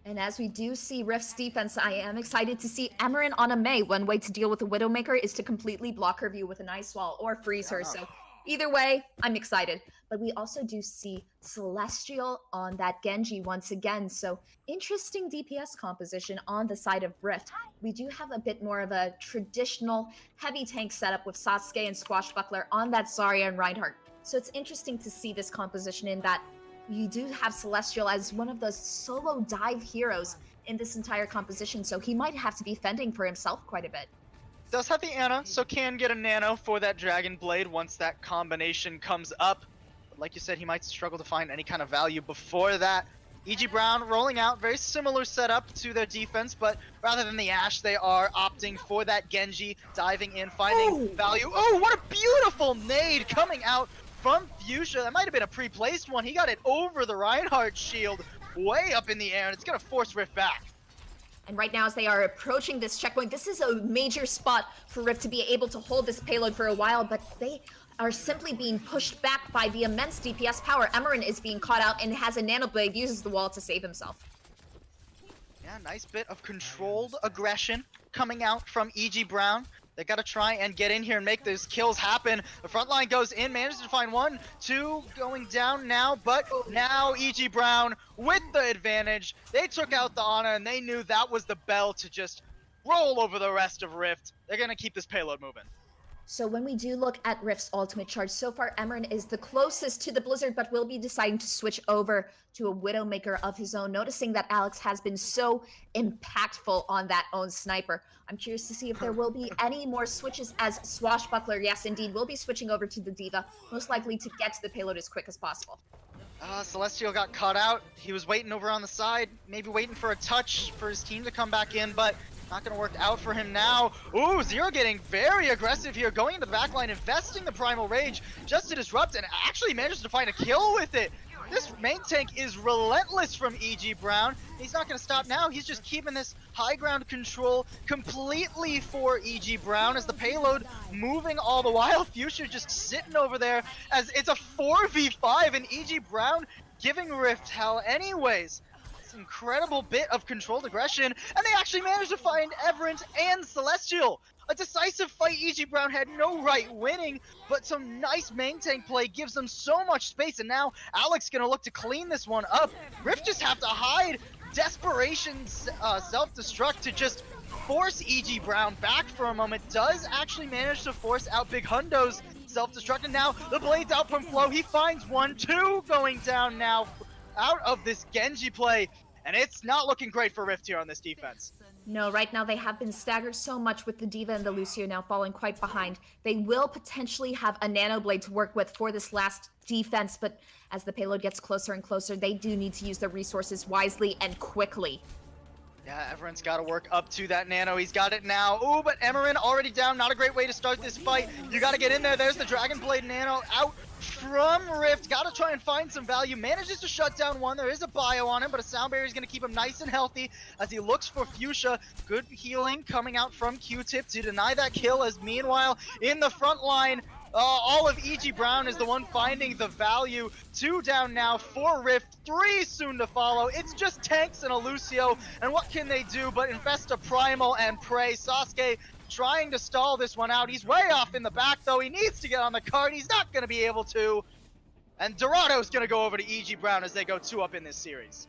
Speaker 6: And as we do see Rift's defense, I am excited to see Emerin on a Mei. One way to deal with the Widowmaker is to completely block her view with an Ice Wall or freeze her. So either way, I'm excited. But we also do see Celestial on that Genji once again. So interesting DPS composition on the side of Rift. We do have a bit more of a traditional heavy tank setup with Sasuke and Swashbuckler on that Zarya and Reinhardt. So it's interesting to see this composition in that you do have Celestial as one of the solo dive heroes in this entire composition. So he might have to be fending for himself quite a bit.
Speaker 5: Does have the Ana, so can get a nano for that Dragon Blade once that combination comes up. But like you said, he might struggle to find any kind of value before that. EG Brown rolling out, very similar setup to their defense, but rather than the Ashe, they are opting for that Genji, diving in, finding value. Oh, what a beautiful nade coming out from Fuchsia. That might have been a pre-placed one. He got it over the Reinhardt shield, way up in the air, and it's gonna force Rift back.
Speaker 6: And right now, as they are approaching this checkpoint, this is a major spot for Rift to be able to hold this payload for a while, but they are simply being pushed back by the immense DPS power. Emerin is being caught out and has a nanoblade, uses the wall to save himself.
Speaker 5: Yeah, nice bit of controlled aggression coming out from EG Brown. They gotta try and get in here and make those kills happen. The front line goes in, manages to find 1, 2 going down now, but now EG Brown with the advantage. They took out the Ana and they knew that was the bell to just roll over the rest of Rift. They're gonna keep this payload moving.
Speaker 6: So when we do look at Rift's ultimate charge, so far Emerin is the closest to the Blizzard, but will be deciding to switch over to a Widowmaker of his own, noticing that Alex has been so impactful on that own sniper. I'm curious to see if there will be any more switches as Swashbuckler, yes indeed, will be switching over to the D.Va, most likely to get to the payload as quick as possible.
Speaker 5: Celestial got caught out. He was waiting over on the side, maybe waiting for a touch for his team to come back in, but not gonna work out for him now. Ooh, Zero getting very aggressive here, going into the backline, investing the Primal Rage just to disrupt, and actually manages to find a kill with it. This main tank is relentless from EG Brown. He's not gonna stop now. He's just keeping this high ground control completely for EG Brown as the payload moving all the while. Fuchsia just sitting over there as it's a 4v5 and EG Brown giving Rift hell anyways. Incredible bit of controlled aggression, and they actually managed to find Everent and Celestial. A decisive fight. EG Brown had no right winning, but some nice main tank play gives them so much space, and now Alex gonna look to clean this one up. Rift just have to hide. Desperation self-destruct to just force EG Brown back for a moment. Does actually manage to force out Big Hundo's self-destruct, and now the blade's out from Flow. He finds 1, 2 going down now out of this Genji play, and it's not looking great for Rift here on this defense.
Speaker 6: No, right now they have been staggered so much with the D.Va and the Lucio now falling quite behind. They will potentially have a Nano Blade to work with for this last defense, but as the payload gets closer and closer, they do need to use their resources wisely and quickly.
Speaker 5: Yeah, everyone's got to work up to that Nano. He's got it now. Ooh, but Emerin already down. Not a great way to start this fight. You got to get in there. There's the Dragon Blade Nano out from Rift. Got to try and find some value. Manages to shut down one. There is a bio on him, but a Sound Barrier is going to keep him nice and healthy as he looks for Fuchsia. Good healing coming out from Q-Tip to deny that kill, as meanwhile, in the front line, all of EG Brown is the one finding the value. 2 down now for Rift, 3 soon to follow. It's just tanks and a Lucio, and what can they do but invest a Primal and pray? Sasuke trying to stall this one out. He's way off in the back, though. He needs to get on the card. He's not going to be able to. And Dorado's going to go over to EG Brown as they go 2 up in this series.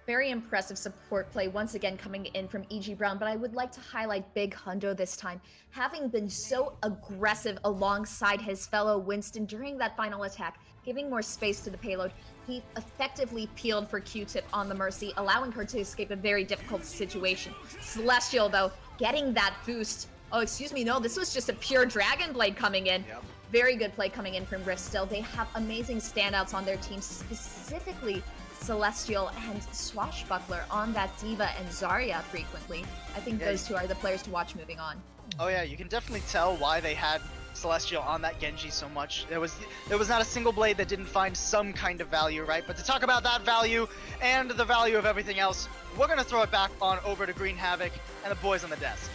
Speaker 6: Very impressive support play once again coming in from EG Brown, but I would like to highlight Big Hundo this time. Having been so aggressive alongside his fellow Winston during that final attack, giving more space to the payload, he effectively peeled for Q-Tip on the Mercy, allowing her to escape a very difficult situation. Celestial, though, getting that boost. Oh, excuse me, no, this was just a pure Dragon Blade coming in.
Speaker 5: Yep.
Speaker 6: Very good play coming in from Rift still. They have amazing standouts on their team, specifically Celestial and Swashbuckler on that D.Va and Zarya frequently. I think those two are the players to watch moving on.
Speaker 5: Oh yeah, you can definitely tell why they had Celestial on that Genji so much. There was not a single blade that didn't find some kind of value, right? But to talk about that value and the value of everything else, we're gonna throw it back on over to Green Havoc and the boys on the desk.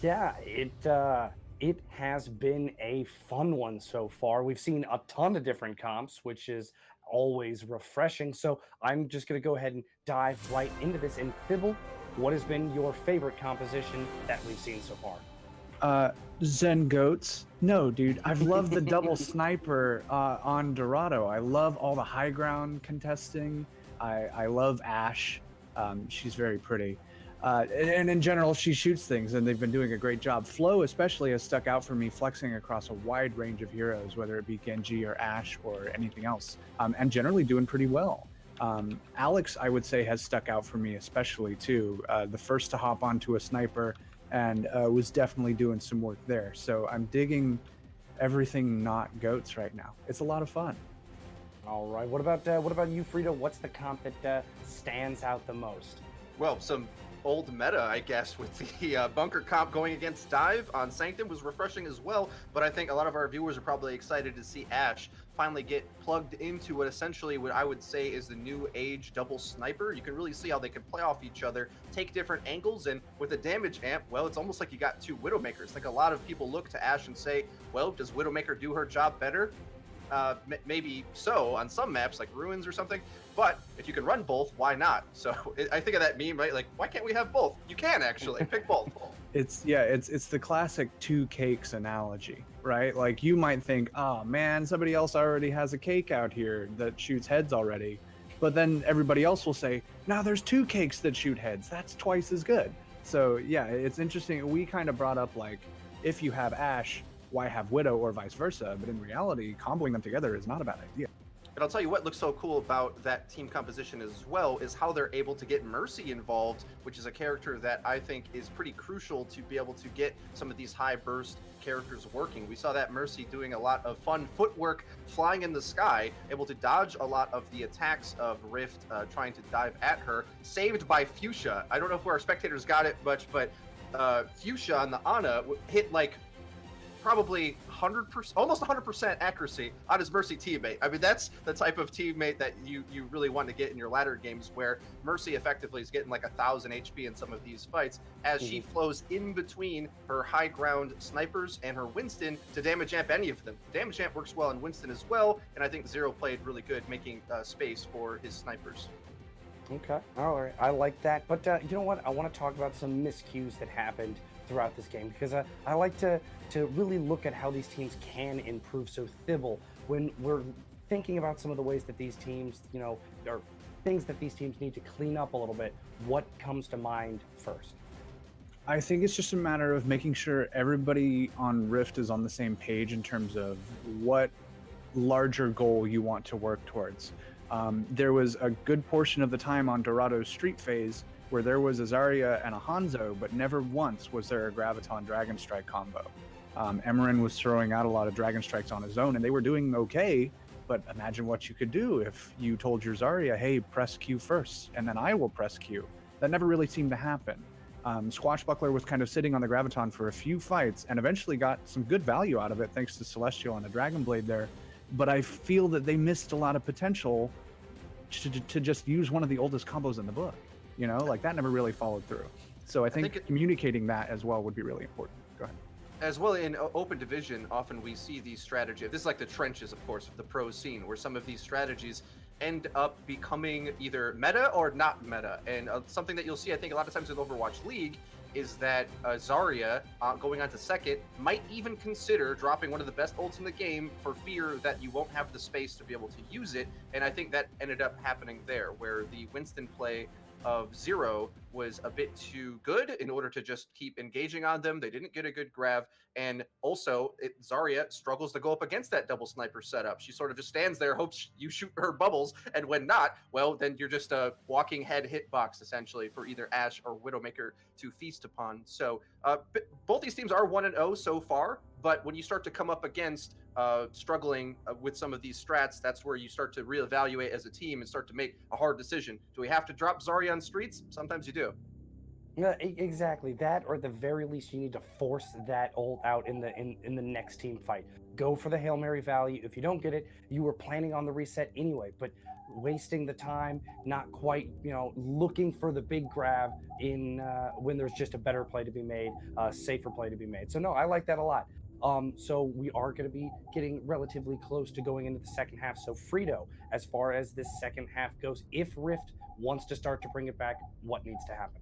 Speaker 2: Yeah, it has been a fun one so far. We've seen a ton of different comps, which is always refreshing. So I'm just going to go ahead and dive right into this. And Fibble, what has been your favorite composition that we've seen so far?
Speaker 4: Zen Goats. No, dude, I've loved the double sniper on Dorado. I love all the high ground contesting. I love Ashe. She's very pretty. And in general, she shoots things, and they've been doing a great job. Flo especially has stuck out for me, flexing across a wide range of heroes, whether it be Genji or Ashe or anything else, and generally doing pretty well. Alex, I would say, has stuck out for me especially too. The first to hop onto a sniper, and was definitely doing some work there. So I'm digging everything not goats right now. It's a lot of fun.
Speaker 2: All right. What about you, Frida? What's the comp that stands out the most?
Speaker 3: Well, some old meta, I guess, with the bunker comp going against Dive on Sanctum was refreshing as well, but I think a lot of our viewers are probably excited to see Ashe finally get plugged into what I would say is the new age double sniper. You can really see how they can play off each other, take different angles, and with a damage amp, well, it's almost like you got 2 Widowmakers. Like, a lot of people look to Ashe and say, well, does Widowmaker do her job better? Maybe so on some maps like Ruins or something, but if you can run both, why not? So I think of that meme, right? Like, why can't we have both? You can actually pick both.
Speaker 4: It's the classic 2 cakes analogy, right? Like, you might think, oh man, somebody else already has a cake out here that shoots heads already, but then everybody else will say, now there's 2 cakes that shoot heads. That's twice as good. So yeah, it's interesting. We kind of brought up, like, if you have Ashe, why have Widow, or vice versa? But in reality, comboing them together is not a bad idea.
Speaker 3: And I'll tell you what looks so cool about that team composition as well is how they're able to get Mercy involved, which is a character that I think is pretty crucial to be able to get some of these high burst characters working. We saw that Mercy doing a lot of fun footwork, flying in the sky, able to dodge a lot of the attacks of Rift trying to dive at her, saved by Fuchsia. I don't know if our spectators got it much, but Fuchsia on the Ana hit like probably 100%, almost 100% accuracy on his Mercy teammate. I mean, that's the type of teammate that you really want to get in your ladder games, where Mercy effectively is getting like 1,000 HP in some of these fights as she flows in between her high ground snipers and her Winston to damage amp any of them. Damage amp works well on Winston as well, and I think Zero played really good making space for his snipers.
Speaker 2: Okay, all right, I like that. But you know what? I want to talk about some miscues that happened throughout this game, because I like to really look at how these teams can improve. So Thibble, when we're thinking about some of the ways that these teams, or things that these teams need to clean up a little bit, what comes to mind first?
Speaker 4: I think it's just a matter of making sure everybody on Rift is on the same page in terms of what larger goal you want to work towards. There was a good portion of the time on Dorado's Street phase where there was a Zarya and a Hanzo, but never once was there a Graviton Dragon Strike combo. Emeren was throwing out a lot of Dragon Strikes on his own, and they were doing okay, but imagine what you could do if you told your Zarya, hey, press Q first, and then I will press Q. That never really seemed to happen. Squashbuckler was kind of sitting on the Graviton for a few fights, and eventually got some good value out of it thanks to Celestial and a Dragon Blade there, but I feel that they missed a lot of potential to just use one of the oldest combos in the book. You know, like that never really followed through. So I think communicating that as well would be really important. Go ahead.
Speaker 3: As well, in open division, often we see these strategies. This is like the trenches, of course, of the pro scene, where some of these strategies end up becoming either meta or not meta. And something that you'll see, I think, a lot of times in Overwatch League is that Zarya, going on to second, might even consider dropping one of the best ults in the game for fear that you won't have the space to be able to use it. And I think that ended up happening there, where the Winston play of Zero was a bit too good in order to just keep engaging on them. They didn't get a good grab, and also Zarya struggles to go up against that double sniper setup. She sort of just stands there, hopes you shoot her bubbles, and when not, well, then you're just a walking head hitbox essentially for either Ashe or Widowmaker to feast upon. So both these teams are 1-0 so far, but when you start to come up against struggling with some of these strats, that's where you start to reevaluate as a team and start to make a hard decision. Do we have to drop Zarya on streets? Sometimes you do.
Speaker 2: Yeah, exactly that, or at the very least, you need to force that ult out in the next team fight. Go for the Hail Mary value. If you don't get it, you were planning on the reset anyway. But wasting the time, not quite, looking for the big grab in when there's just a better play to be made, safer play to be made. So no, I like that a lot. So we are going to be getting relatively close to going into the second half. So Frito, as far as this second half goes, if Rift wants to start to bring it back, what needs to happen?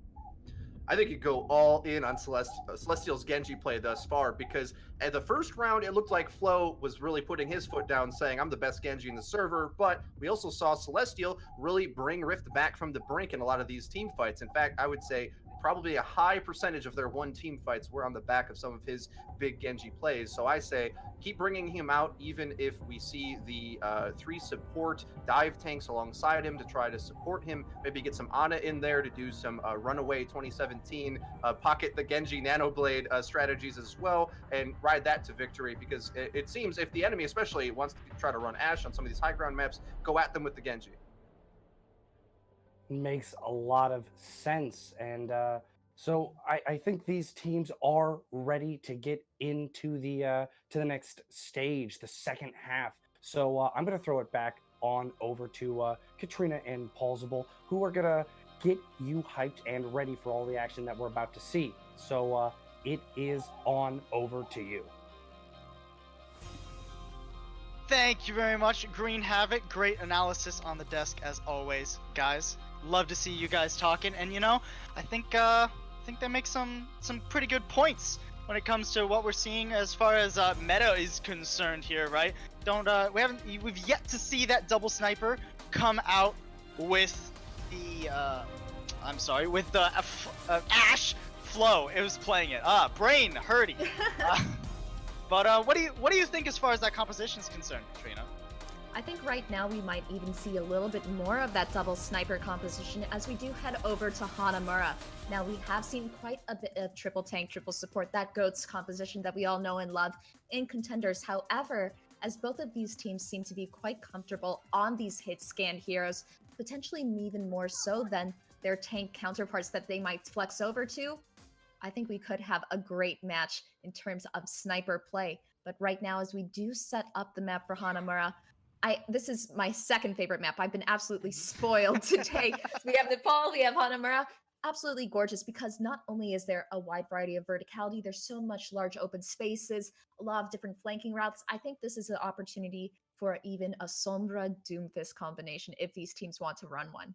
Speaker 3: I think you go all in on Celestial's Genji play thus far, because at the first round, it looked like Flo was really putting his foot down, saying, I'm the best Genji in the server, but we also saw Celestial really bring Rift back from the brink in a lot of these team fights. In fact, I would say probably a high percentage of their one team fights were on the back of some of his big Genji plays. So I say keep bringing him out, even if we see the 3 support dive tanks alongside him to try to support him. Maybe get some Ana in there to do some runaway 2017 pocket the Genji Nanoblade strategies as well, and ride that to victory, because it seems if the enemy especially wants to try to run Ashe on some of these high ground maps, go at them with the Genji.
Speaker 2: Makes a lot of sense. And so I think these teams are ready to get into the next stage, the second half. So I'm going to throw it back on over to Katrina and Paulsable, who are going to get you hyped and ready for all the action that we're about to see. So it is on over to you.
Speaker 5: Thank you very much, Green Havoc. Great analysis on the desk as always, guys. Love to see you guys talking, and I think they make some pretty good points when it comes to what we're seeing as far as meta is concerned here, right? We've yet to see that double sniper come out with the Ashe flow. It was playing it. Brain hurty. But what do you think as far as that composition is concerned, Katrina?
Speaker 6: I think right now we might even see a little bit more of that double sniper composition as we do head over to Hanamura. Now, we have seen quite a bit of triple tank, triple support, that GOATS composition that we all know and love in Contenders. However, as both of these teams seem to be quite comfortable on these hit scan heroes, potentially even more so than their tank counterparts that they might flex over to, I think we could have a great match in terms of sniper play. But right now, as we do set up the map for Hanamura, this is my second favorite map. I've been absolutely spoiled today. We have Nepal, we have Hanamura. Absolutely gorgeous, because not only is there a wide variety of verticality, there's so much large open spaces, a lot of different flanking routes. I think this is an opportunity for even a Sombra Doomfist combination if these teams want to run one.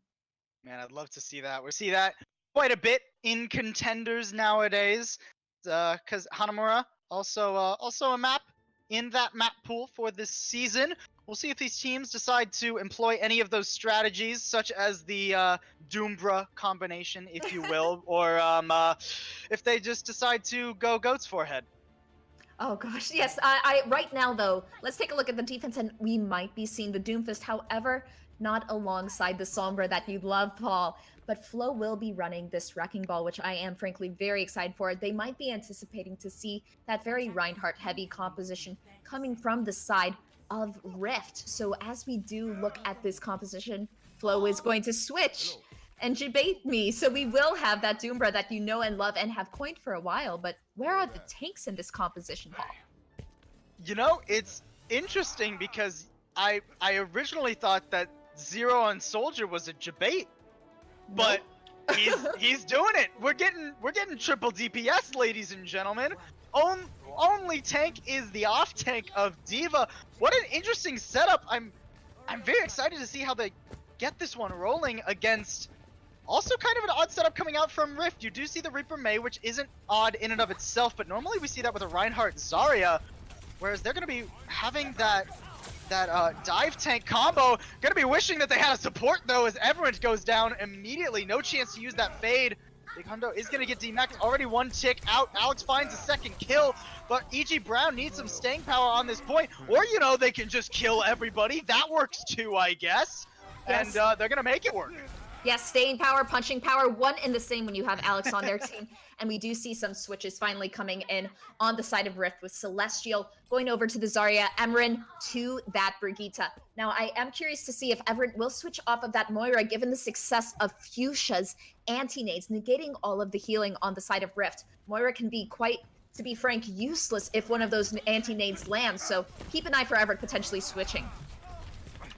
Speaker 5: Man, I'd love to see that. We see that quite a bit in Contenders nowadays, because Hanamura also a map in that map pool for this season. We'll see if these teams decide to employ any of those strategies, such as the Doombra combination, if you will, or if they just decide to go Goat's Forehead.
Speaker 6: Oh gosh, yes. Right now though, let's take a look at the defense, and we might be seeing the Doomfist. However, not alongside the Sombra that you love, Paul. But Flo will be running this Wrecking Ball, which I am frankly very excited for. They might be anticipating to see that very Reinhardt-heavy composition coming from the side of Rift. So as we do look at this composition, Flo is going to switch and debate me. So we will have that Doombra that you know and love and have coined for a while. But where are the tanks in this composition, Paul?
Speaker 5: You know, it's interesting because I originally thought that Zero on Soldier was a debate, but he's doing it. We're getting triple DPS, ladies and gentlemen. Only tank is the off tank of D.Va. What an interesting setup. I'm very excited to see how they get this one rolling against also kind of an odd setup coming out from Rift. You do see the Reaper Mei, which isn't odd in and of itself, but normally we see that with a Reinhardt Zarya, whereas they're going to be having that dive tank combo. Gonna be wishing that they had a support though, as Everett goes down immediately. No chance to use that fade. Big Hundo is gonna get demaxed. Already one tick out. Alex finds a second kill, but EG Brown needs some staying power on this point. Or, you know, they can just kill everybody. That works too, I guess.
Speaker 6: Yes.
Speaker 5: And they're gonna make it work.
Speaker 6: Yes, staying power, punching power, one and the same when you have Alex on their team. And we do see some switches finally coming in on the side of Rift with Celestial going over to the Zarya, Emran to that Brigitte. Now, I am curious to see if Everett will switch off of that Moira given the success of Fuchsia's anti-nades, negating all of the healing on the side of Rift. Moira can be quite, to be frank, useless if one of those anti-nades lands, so keep an eye for Everett potentially switching.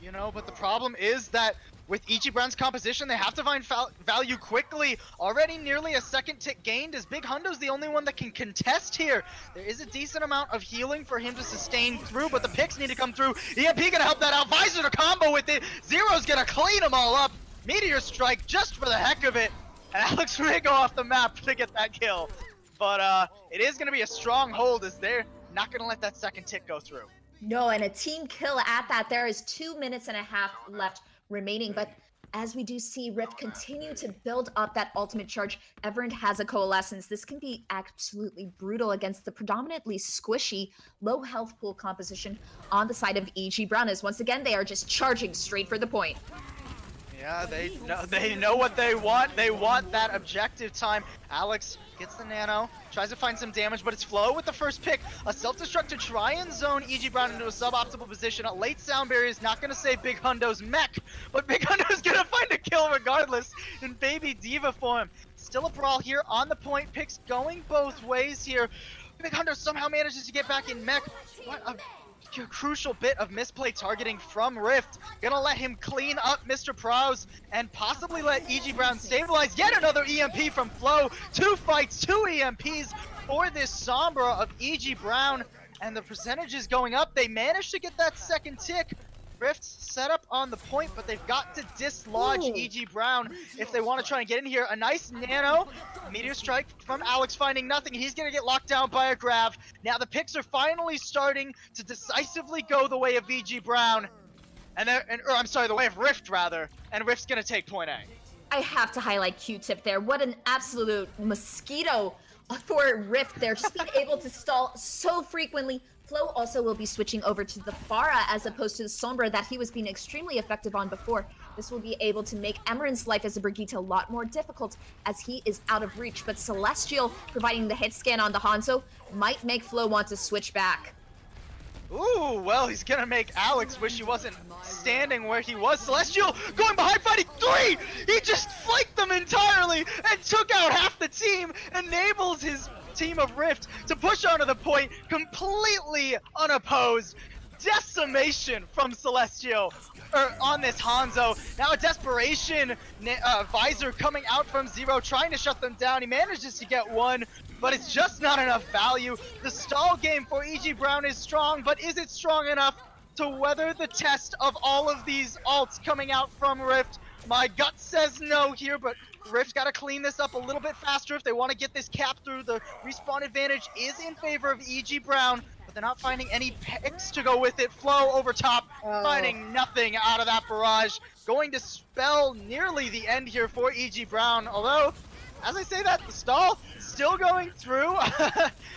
Speaker 5: You know, but the problem is that with EG Brown's composition, they have to find value quickly. Already nearly a second tick gained, as Big Hundo's the only one that can contest here. There is a decent amount of healing for him to sustain through, but the picks need to come through. EMP gonna help that out. Visor to combo with it. Zero's gonna clean them all up. Meteor Strike just for the heck of it. And Alex may go off the map to get that kill. But it is gonna be a strong hold, as they're not gonna let that second tick go through.
Speaker 6: No, and a team kill at that. There is 2 minutes and a half left remaining, but as we do see Rift continue to build up that ultimate charge, Everett has a coalescence. This can be absolutely brutal against the predominantly squishy, low health pool composition on the side of EG Brown, as once again they are just charging straight for the point.
Speaker 5: Yeah, they know what they want. They want that objective time. Alex gets the nano, tries to find some damage, but it's Flo with the first pick. A self-destruct to try and zone EG Brown into a suboptimal position. A late sound barrier is not going to save Big Hundo's mech, but Big Hundo's going to find a kill regardless in baby D.Va form. Still a brawl here on the point. Picks going both ways here. Big Hundo somehow manages to get back in mech. What a crucial bit of misplay targeting from Rift. Gonna let him clean up Mr. Prowse and possibly let EG Brown stabilize. Yet another EMP from Flo. 2 fights, 2 EMPs for this Sombra of EG Brown. And the percentage is going up. They managed to get that second tick. Rift set up on the point, but they've got to dislodge EG Brown if they want to try and get in here. A nice nano. Meteor Strike from Alex finding nothing. He's going to get locked down by a grav. Now the picks are finally starting to decisively go the way of EG Brown. The way of Rift rather. And Rift's going to take point A.
Speaker 6: I have to highlight Q-Tip there. What an absolute mosquito for Rift there. Just being able to stall so frequently. Flo also will be switching over to the Pharah as opposed to the Sombra that he was being extremely effective on before. This will be able to make Emran's life as a Brigitte a lot more difficult as he is out of reach, but Celestial providing the hit scan on the Hanzo might make Flo want to switch back.
Speaker 5: Ooh, well, he's gonna make Alex wish he wasn't standing where he was. Celestial going behind fighting 3! He just flanked them entirely and took out half the team, enables his team of Rift to push onto the point completely unopposed. Decimation from Celestial on this Hanzo. Now a desperation visor coming out from Zero, trying to shut them down. He manages to get one, but it's just not enough value. The stall game for EG Brown is strong, but is it strong enough to weather the test of all of these ults coming out from Rift? My gut says no here, but Rift's got to clean this up a little bit faster if they want to get this cap through. The respawn advantage is in favor of EG Brown, but they're not finding any picks to go with it. Flo over top, finding nothing out of that barrage. Going to spell nearly the end here for EG Brown, although as I say that, the stall still going through.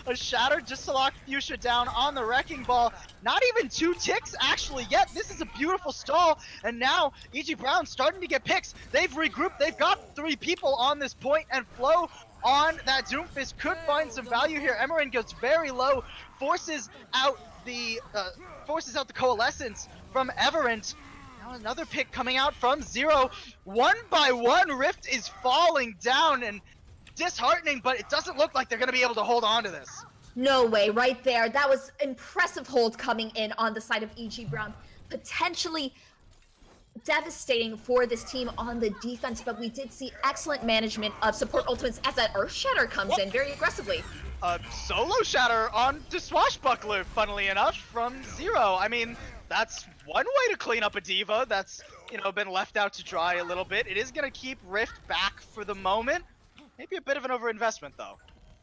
Speaker 5: A shatter just to lock Fuchsia down on the wrecking ball. Not even 2 ticks actually yet. This is a beautiful stall. And now EG Brown starting to get picks. They've regrouped. They've got 3 people on this point, and Flo on that Doomfist could find some value here. Emerin goes very low, forces out the coalescence from Everent. Now another pick coming out from Zero. 1 by 1, Rift is falling down, and disheartening, but it doesn't look like they're going to be able to hold on to this.
Speaker 6: No way, right there. That was impressive hold coming in on the side of EG Brown. Potentially devastating for this team on the defense, but we did see excellent management of support ultimates as that Earth Shatter comes in very aggressively.
Speaker 5: Solo Shatter on to Swashbuckler, funnily enough, from Zero. I mean, that's one way to clean up a diva that's, been left out to dry a little bit. It is going to keep Rift back for the moment. Maybe a bit of an overinvestment, though.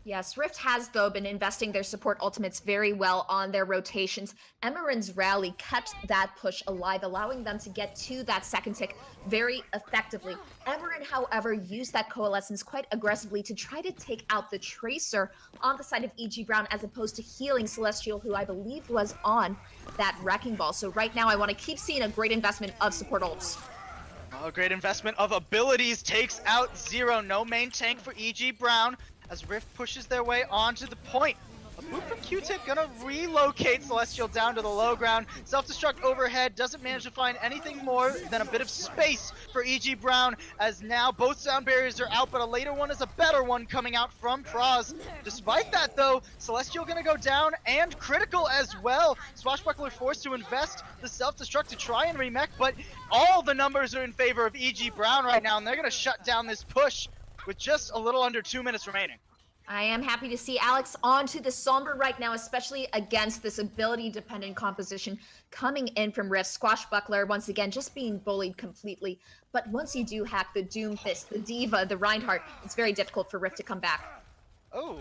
Speaker 6: Yes, Rift has, though, been investing their support ultimates very well on their rotations. Emerin's rally kept that push alive, allowing them to get to that second tick very effectively. Emerin, however, used that coalescence quite aggressively to try to take out the Tracer on the side of EG Brown, as opposed to healing Celestial, who I believe was on that wrecking ball. So right now, I want to keep seeing a great investment of support ults.
Speaker 5: A great investment of abilities takes out Zero. No main tank for EG Brown as Rift pushes their way onto the point. A move from Q-Tip gonna relocate Celestial down to the low ground. Self-destruct overhead, doesn't manage to find anything more than a bit of space for EG Brown, as now both sound barriers are out, but a later one is a better one coming out from Proz. Despite that though, Celestial gonna go down, and Critical as well. Swashbuckler forced to invest the self-destruct to try and remech, but all the numbers are in favor of EG Brown right now, and they're gonna shut down this push with just a little under 2 minutes remaining.
Speaker 6: I am happy to see Alex onto the Sombra right now, especially against this ability-dependent composition coming in from Rift. Swashbuckler, once again, just being bullied completely. But once you do hack the Doomfist, the Diva, the Reinhardt, it's very difficult for Rift to come back.
Speaker 5: Oh,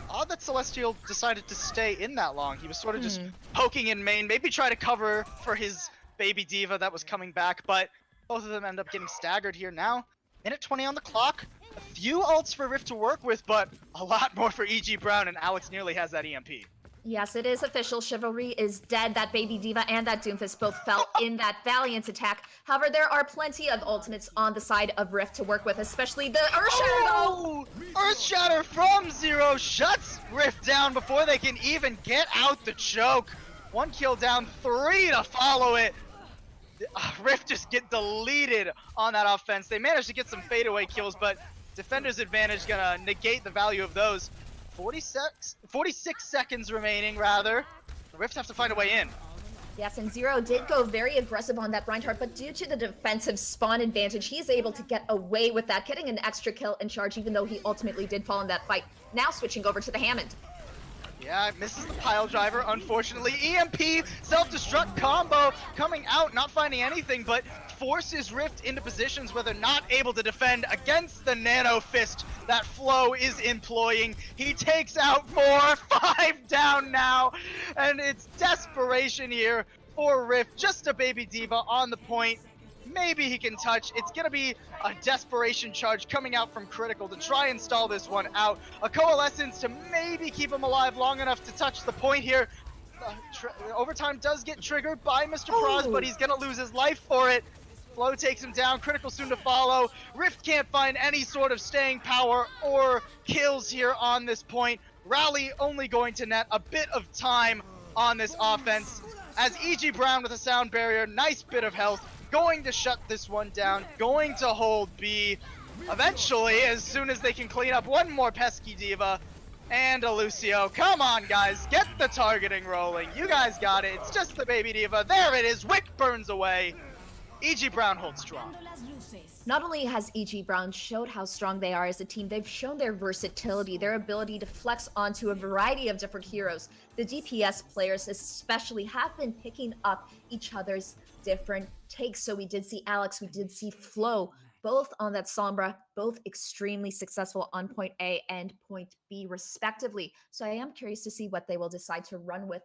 Speaker 5: odd that Celestial decided to stay in that long. He was sort of just poking in main, maybe try to cover for his baby Diva that was coming back, but both of them end up getting staggered here now. Minute 20 on the clock. A few ults for Rift to work with, but a lot more for EG Brown, and Alex nearly has that EMP.
Speaker 6: Yes, it is official. Chivalry is dead. That baby Diva and that Doomfist both fell in that Valiant attack. However, there are plenty of ultimates on the side of Rift to work with, especially the Earth Shatter.
Speaker 5: Oh! Earth Shatter from Zero shuts Rift down before they can even get out the choke. 1 kill down, 3 to follow it. Rift just get deleted on that offense. They managed to get some fadeaway kills, but Defender's advantage gonna negate the value of those. 46 seconds remaining, rather. The Rift have to find a way in.
Speaker 6: Yes, and Zero did go very aggressive on that Reinhardt, but due to the defensive spawn advantage, he is able to get away with that, getting an extra kill in charge, even though he ultimately did fall in that fight. Now switching over to the Hammond.
Speaker 5: Yeah, misses the pile driver, unfortunately. EMP, self-destruct combo coming out, not finding anything, but forces Rift into positions where they're not able to defend against the Nano Fist that Flo is employing. He takes out 4, 5 down now, and it's desperation here for Rift. Just a baby Diva on the point. Maybe he can touch. It's going to be a desperation charge coming out from Critical to try and stall this one out. A coalescence to maybe keep him alive long enough to touch the point here. Overtime does get triggered by Mr. Proz, but he's going to lose his life for it. Flo takes him down. Critical soon to follow. Rift can't find any sort of staying power or kills here on this point. Rally only going to net a bit of time on this offense as EG Brown with a sound barrier. Nice bit of health. Going to shut this one down, going to hold B. Eventually, as soon as they can clean up one more pesky Diva and a Lucio. Come on, guys, get the targeting rolling. You guys got it. It's just the baby Diva. There it is. Wick burns away. EG Brown holds strong.
Speaker 6: Not only has EG Brown showed how strong they are as a team, they've shown their versatility, their ability to flex onto a variety of different heroes. The DPS players especially have been picking up each other's different takes. So we did see Alex, we did see Flo, both on that Sombra, both extremely successful on point A and point B respectively. So I am curious to see what they will decide to run with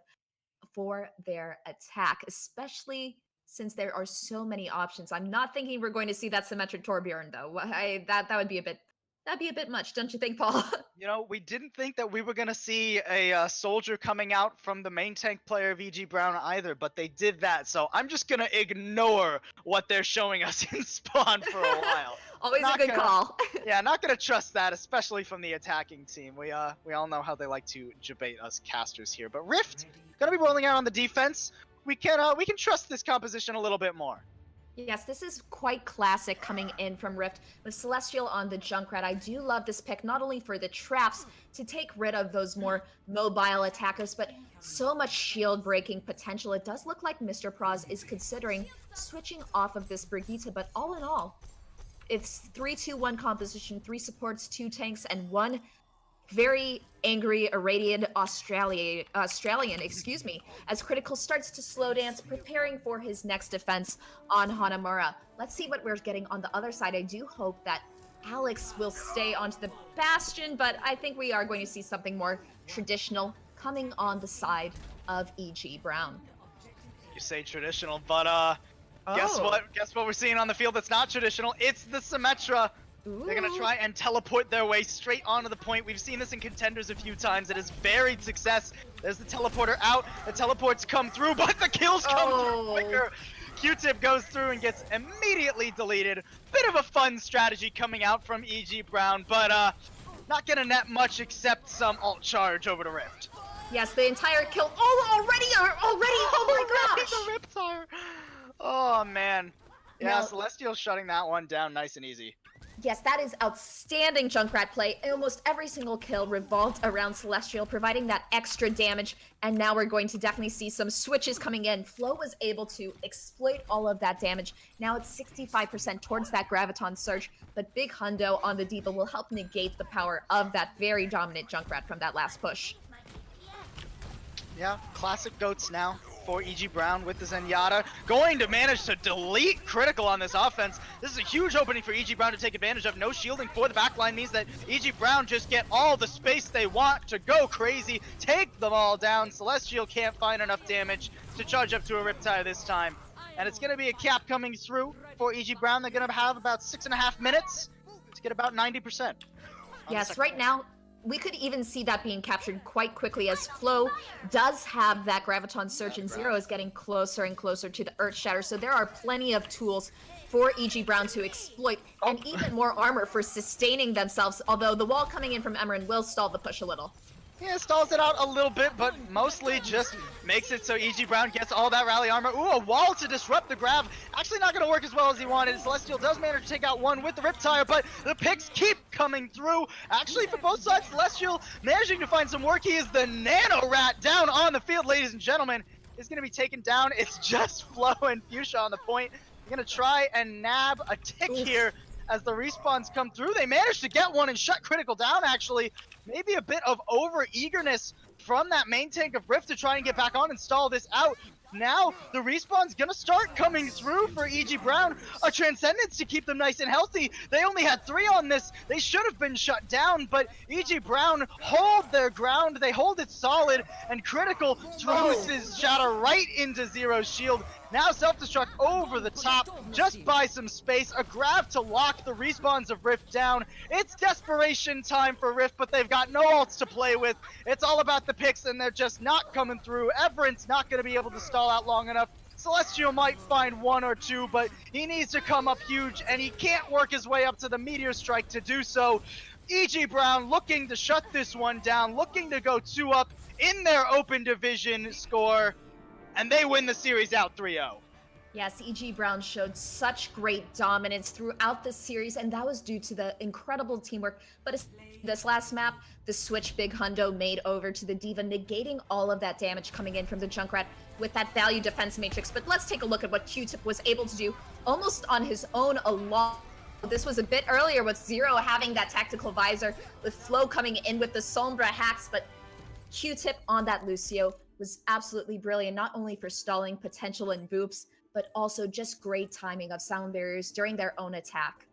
Speaker 6: for their attack, especially since there are so many options. I'm not thinking we're going to see that symmetric Torbjorn though. That would be a bit That'd be a bit much, don't you think, Paul?
Speaker 5: You know, we didn't think that we were going to see a soldier coming out from the main tank player of EG Brown either, but they did that. So I'm just going to ignore what they're showing us in spawn for a while.
Speaker 6: Always
Speaker 5: Not
Speaker 6: a good
Speaker 5: gonna-
Speaker 6: call.
Speaker 5: Yeah, not going to trust that, especially from the attacking team. We all know how they like to debate us casters here. But Rift going to be rolling out on the defense. We can trust this composition a little bit more.
Speaker 6: Yes, this is quite classic coming in from Rift with Celestial on the Junkrat. I do love this pick, not only for the traps to take rid of those more mobile attackers, but so much shield breaking potential. It does look like Mr. Proz is considering switching off of this Brigitte, but all in all, it's 3-2-1 composition, 3 supports, 2 tanks, and 1 very angry, irradiated Australian, as Critical starts to slow dance, preparing for his next defense on Hanamura. Let's see what we're getting on the other side. I do hope that Alex will stay onto the Bastion, but I think we are going to see something more traditional coming on the side of EG Brown.
Speaker 5: You say traditional, but guess what? Guess what we're seeing on the field that's not traditional? It's the Symmetra. They're going to try and teleport their way straight onto the point. We've seen this in Contenders a few times. It has varied success. There's the teleporter out. The teleports come through, but the kills come through quicker. Q-Tip goes through and gets immediately deleted. Bit of a fun strategy coming out from EG Brown, but not going to net much except some ult charge over to Rift.
Speaker 6: Yes, the entire kill. Already! Oh my gosh!
Speaker 5: The Riptire. Oh, man. Yeah,
Speaker 6: Now-
Speaker 5: Celestial's shutting that one down nice and easy.
Speaker 6: Yes, that is outstanding Junkrat play. Almost every single kill revolved around Celestial, providing that extra damage. And now we're going to definitely see some switches coming in. Flo was able to exploit all of that damage. Now it's 65% towards that Graviton Surge, but Big Hundo on the D.Va will help negate the power of that very dominant Junkrat from that last push.
Speaker 5: Yeah, classic goats now for EG Brown with the Zenyatta. Going to manage to delete Critical on this offense. This is a huge opening for EG Brown to take advantage of. No shielding for the backline means that EG Brown just get all the space they want to go crazy, take them all down. Celestial can't find enough damage to charge up to a Riptide this time. And it's going to be a cap coming through for EG Brown. They're going to have about 6.5 minutes to get about 90%.
Speaker 6: Yes, right now, we could even see that being captured quite quickly as Flo does have that Graviton Surge and Zero is getting closer and closer to the Earth Shatter. So there are plenty of tools for EG Brown to exploit and even more armor for sustaining themselves. Although the wall coming in from Emerin will stall the push a little.
Speaker 5: Yeah, stalls it out a little bit, but mostly just makes it so EG Brown gets all that rally armor. Ooh, a wall to disrupt the grab. Actually not going to work as well as he wanted. Celestial does manage to take out one with the Riptire, but the picks keep coming through. Actually, for both sides, Celestial managing to find some work. He is the Nano Rat down on the field, ladies and gentlemen. Is going to be taken down. It's just Flo and Fuchsia on the point. They're going to try and nab a tick here as the respawns come through. They managed to get one and shut Critical down, actually. Maybe a bit of over-eagerness from that main tank of Rift to try and get back on and stall this out. Now, the respawn's gonna start coming through for EG Brown. A Transcendence to keep them nice and healthy. They only had 3 on this. They should have been shut down, but EG Brown hold their ground. They hold it solid, and Critical throws his shatter right into Zero's shield. Now self-destruct over the top, just by some space. A grab to lock the respawns of Rift down. It's desperation time for Rift, but they've got no ults to play with. It's all about the picks, and they're just not coming through. Everent's not going to be able to stall out long enough. Celestial might find 1 or 2, but he needs to come up huge, and he can't work his way up to the Meteor Strike to do so. EG Brown looking to shut this one down, looking to go 2 up in their open division score. And they win the series out 3-0.
Speaker 6: Yes, EG Brown showed such great dominance throughout the series, and that was due to the incredible teamwork. But this last map, the switch Big Hundo made over to the D.Va, negating all of that damage coming in from the Junkrat with that value defense matrix. But let's take a look at what Q-Tip was able to do almost on his own alone. This was a bit earlier with Zero having that tactical visor, with Flo coming in with the Sombra hacks, but Q-Tip on that Lucio was absolutely brilliant, not only for stalling potential and boops, but also just great timing of sound barriers during their own attack.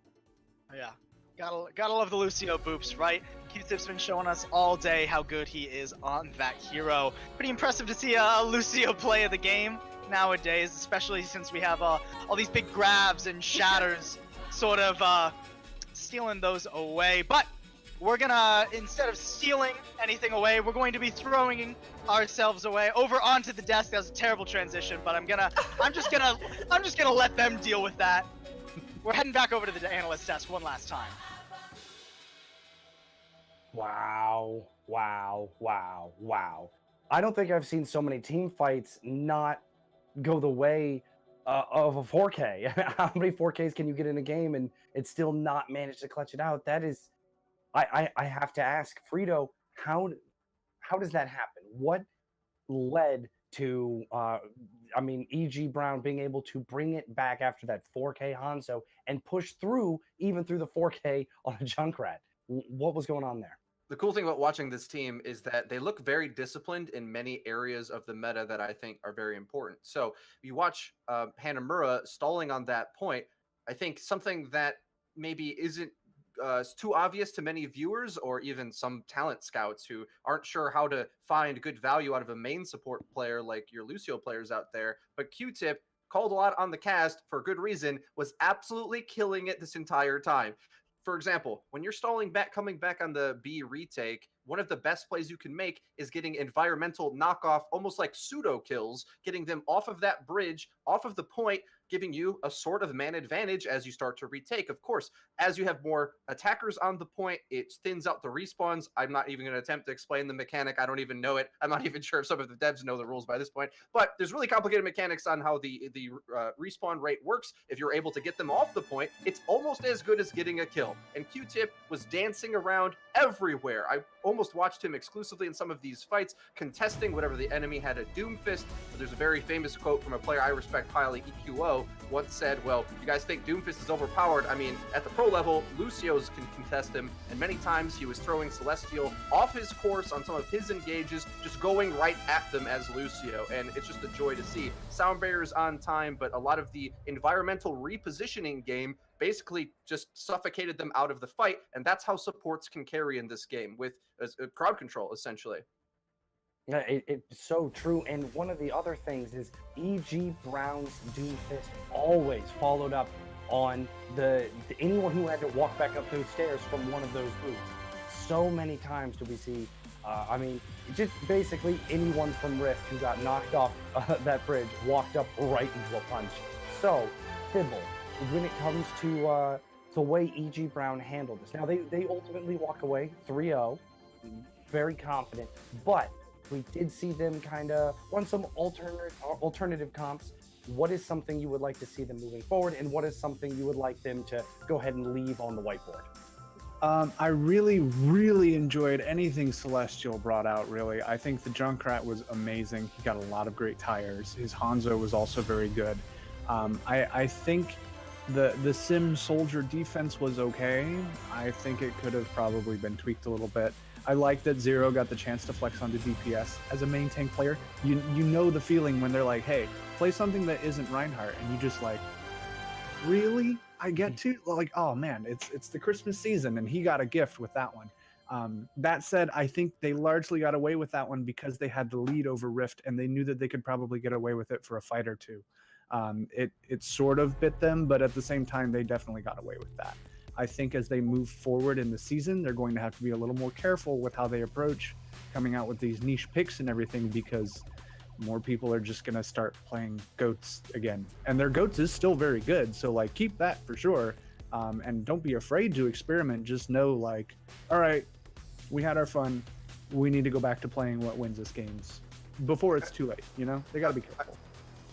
Speaker 5: Yeah, gotta love the Lucio boops, right? Q-Tip's been showing us all day how good he is on that hero. Pretty impressive to see a Lucio play of the game nowadays, especially since we have all these big grabs and shatters sort of stealing those away. But we're gonna, instead of stealing anything away, we're going to be throwing ourselves away over onto the desk. That was a terrible transition, but I'm just gonna let them deal with that. We're heading back over to the analyst desk one last time.
Speaker 2: Wow, wow, wow, wow. I don't think I've seen so many team fights not go the way of a 4K. How many 4Ks can you get in a game and still not manage to clutch it out? That is, I have to ask, Frito, how does that happen? What led to, E.G. Brown being able to bring it back after that 4K Hanzo and push through, even through the 4K on a Junkrat? What was going on there?
Speaker 3: The cool thing about watching this team is that they look very disciplined in many areas of the meta that I think are very important. So you watch Hanamura stalling on that point. I think something that maybe isn't too obvious to many viewers or even some talent scouts who aren't sure how to find good value out of a main support player like your Lucio players out there. But Q-Tip, called a lot on the cast for good reason, was absolutely killing it this entire time. For example, when you're stalling back, coming back on the B retake, one of the best plays you can make is getting environmental knockoff, almost like pseudo kills, getting them off of that bridge, off of the point, giving you a sort of man advantage as you start to retake. Of course, as you have more attackers on the point, it thins out the respawns. I'm not even going to attempt to explain the mechanic. I don't even know it. I'm not even sure if some of the devs know the rules by this point. But there's really complicated mechanics on how the respawn rate works. If you're able to get them off the point, it's almost as good as getting a kill. And Q-Tip was dancing around everywhere. I almost watched him exclusively in some of these fights, contesting whatever the enemy had a Doomfist. But there's a very famous quote from a player I respect highly, EQO, once said, well, you guys think Doomfist is overpowered? I mean, at the pro level, Lucio's can contest him, and many times he was throwing Celestial off his course on some of his engages, just going right at them as Lucio, and it's just a joy to see. Sound barriers on time, but a lot of the environmental repositioning game basically just suffocated them out of the fight, and that's how supports can carry in this game, with crowd control, essentially.
Speaker 2: Yeah, it's so true. And one of the other things is E.G. Brown's Doomfist always followed up on anyone who had to walk back up those stairs from one of those booths. So many times do we see, just basically anyone from Rift who got knocked off that bridge walked up right into a punch. So, Fibble, when it comes to the way E.G. Brown handled this, now they ultimately walk away 3-0, very confident, but we did see them kind of run some alternative comps. What is something you would like to see them moving forward, and what is something you would like them to go ahead and leave on the whiteboard?
Speaker 4: I really, really enjoyed anything Celestial brought out, really. I think the Junkrat was amazing. He got a lot of great tires. His Hanzo was also very good. I think the Sim Soldier defense was okay. I think it could have probably been tweaked a little bit. I like that Zero got the chance to flex onto DPS as a main tank player. You know the feeling when they're like, hey, play something that isn't Reinhardt, and you just like, really? I get to? Like, oh man, it's the Christmas season, and he got a gift with that one. That said, I think they largely got away with that one because they had the lead over Rift, and they knew that they could probably get away with it for a fight or two. It sort of bit them, but at the same time, they definitely got away with that. I think as they move forward in the season, they're going to have to be a little more careful with how they approach coming out with these niche picks and everything, because more people are just going to start playing GOATs again. And their GOATs is still very good, so like keep that for sure. And don't be afraid to experiment. Just know like, all right, we had our fun. We need to go back to playing what wins us games before it's too late, you know? They got to be careful.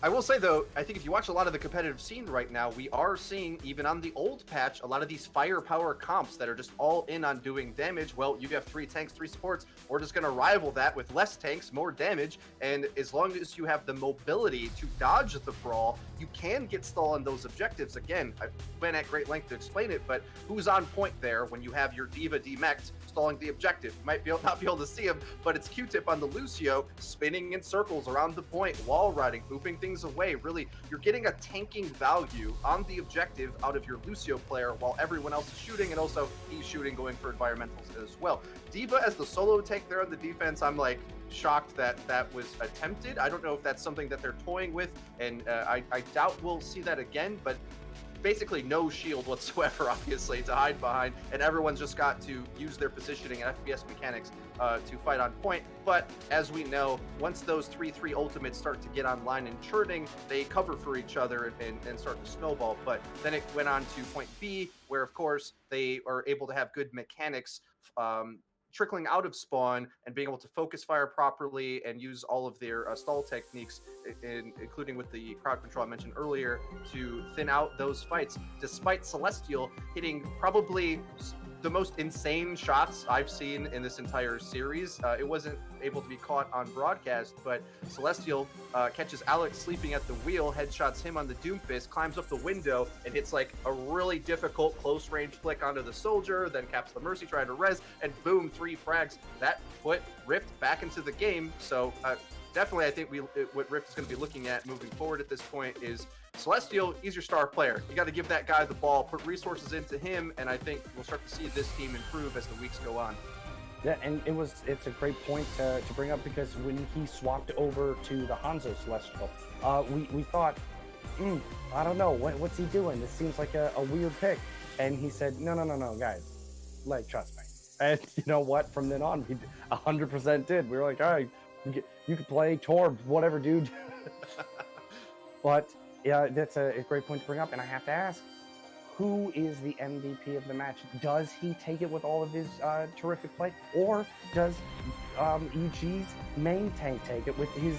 Speaker 3: I will say, though, I think if you watch a lot of the competitive scene right now, we are seeing, even on the old patch, a lot of these firepower comps that are just all in on doing damage. Well, you have 3 tanks, 3 supports. We're just going to rival that with less tanks, more damage. And as long as you have the mobility to dodge the brawl, you can get stall on those objectives. Again, I've been at great length to explain it, but who's on point there when you have your Diva demeched stalling the objective? You might not be able to see him, but it's Q-Tip on the Lucio, spinning in circles around the point, wall riding, booping things away. Really, you're getting a tanking value on the objective out of your Lucio player while everyone else is shooting, and also he's shooting, going for environmentals as well. Diva as the solo tank there on the defense, I'm like shocked that that was attempted. I don't know if that's something that they're toying with, and I doubt we'll see that again, but basically no shield whatsoever, obviously, to hide behind, and everyone's just got to use their positioning and FPS mechanics to fight on point. But as we know, once those 3-3 ultimates start to get online and churning, they cover for each other and start to snowball. But then it went on to point B, where of course they are able to have good mechanics trickling out of spawn and being able to focus fire properly and use all of their stall techniques, including with the crowd control I mentioned earlier, to thin out those fights, despite Celestial hitting probably the most insane shots I've seen in this entire series. It wasn't able to be caught on broadcast, but Celestial catches Alex sleeping at the wheel, headshots him on the Doomfist, climbs up the window, and hits like a really difficult close range flick onto the soldier, then caps the Mercy, trying to res, and boom, 3 frags. That put Rift back into the game. So definitely, I think what Rift is going to be looking at moving forward at this point is Celestial. He's your star player. You got to give that guy the ball, put resources into him, and I think we'll start to see this team improve as the weeks go on.
Speaker 2: Yeah, and it's a great point to bring up, because when he swapped over to the Hanzo Celestial, we thought, I don't know, what's he doing? This seems like a weird pick. And he said, no, guys, like, trust me. And you know what? From then on, he 100% did. We were like, all right, you could play Torb, whatever, dude. But yeah, that's a great point to bring up. And I have to ask, who is the MVP of the match? Does he take it with all of his terrific play, or does EG's main tank take it with his,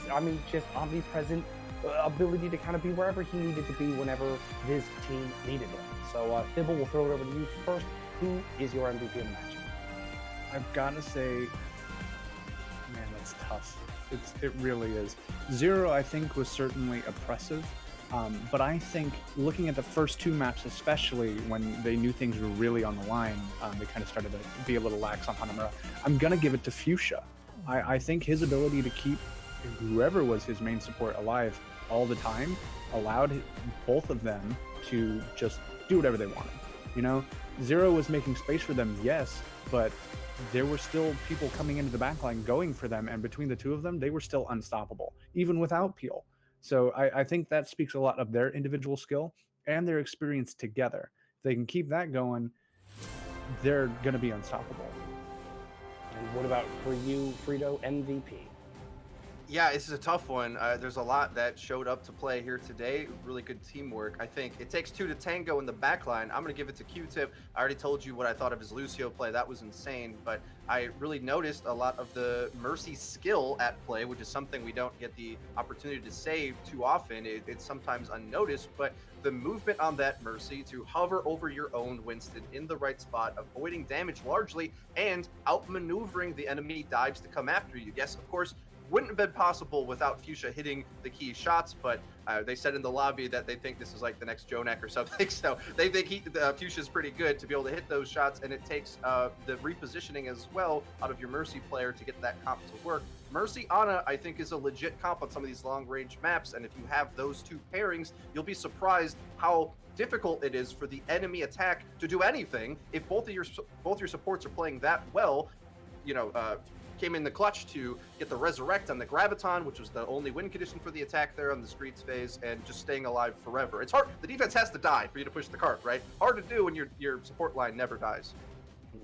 Speaker 2: just omnipresent ability to kind of be wherever he needed to be whenever his team needed him? So, Thibble, we'll throw it over to you first. Who is your MVP of the match?
Speaker 4: I've got to say, man, that's tough. It really is. Zero, I think, was certainly oppressive. But I think looking at the first 2 maps, especially when they knew things were really on the line, they kind of started to be a little lax on Hanamura. I'm going to give it to Fuchsia. I think his ability to keep whoever was his main support alive all the time allowed both of them to just do whatever they wanted. You know, Zero was making space for them, yes, but there were still people coming into the backline going for them, and between the 2 of them, they were still unstoppable, even without Peel. So I think that speaks a lot of their individual skill and their experience together. If they can keep that going, they're going to be unstoppable.
Speaker 2: And what about for you, Frito, MVP?
Speaker 3: Yeah, this is a tough one. There's a lot that showed up to play here today. Really good teamwork. I think it takes 2 to tango in the backline. I'm going to give it to Q-Tip. I already told you what I thought of his Lucio play. That was insane. But I really noticed a lot of the Mercy skill at play, which is something we don't get the opportunity to say too often. It's sometimes unnoticed. But the movement on that Mercy to hover over your own Winston in the right spot, avoiding damage largely, and outmaneuvering the enemy dives to come after you. Yes, of course, wouldn't have been possible without Fuchsia hitting the key shots, but they said in the lobby that they think this is like the next Jonak or something, so they think Fuchsia's pretty good to be able to hit those shots, and it takes the repositioning as well out of your Mercy player to get that comp to work. Mercy Ana, I think, is a legit comp on some of these long-range maps, and if you have those 2 pairings, you'll be surprised how difficult it is for the enemy attack to do anything if both your supports are playing that well. You know, came in the clutch to get the Resurrect on the Graviton, which was the only win condition for the attack there on the Streets phase, and just staying alive forever. It's hard. The defense has to die for you to push the cart, right? Hard to do when your support line never dies.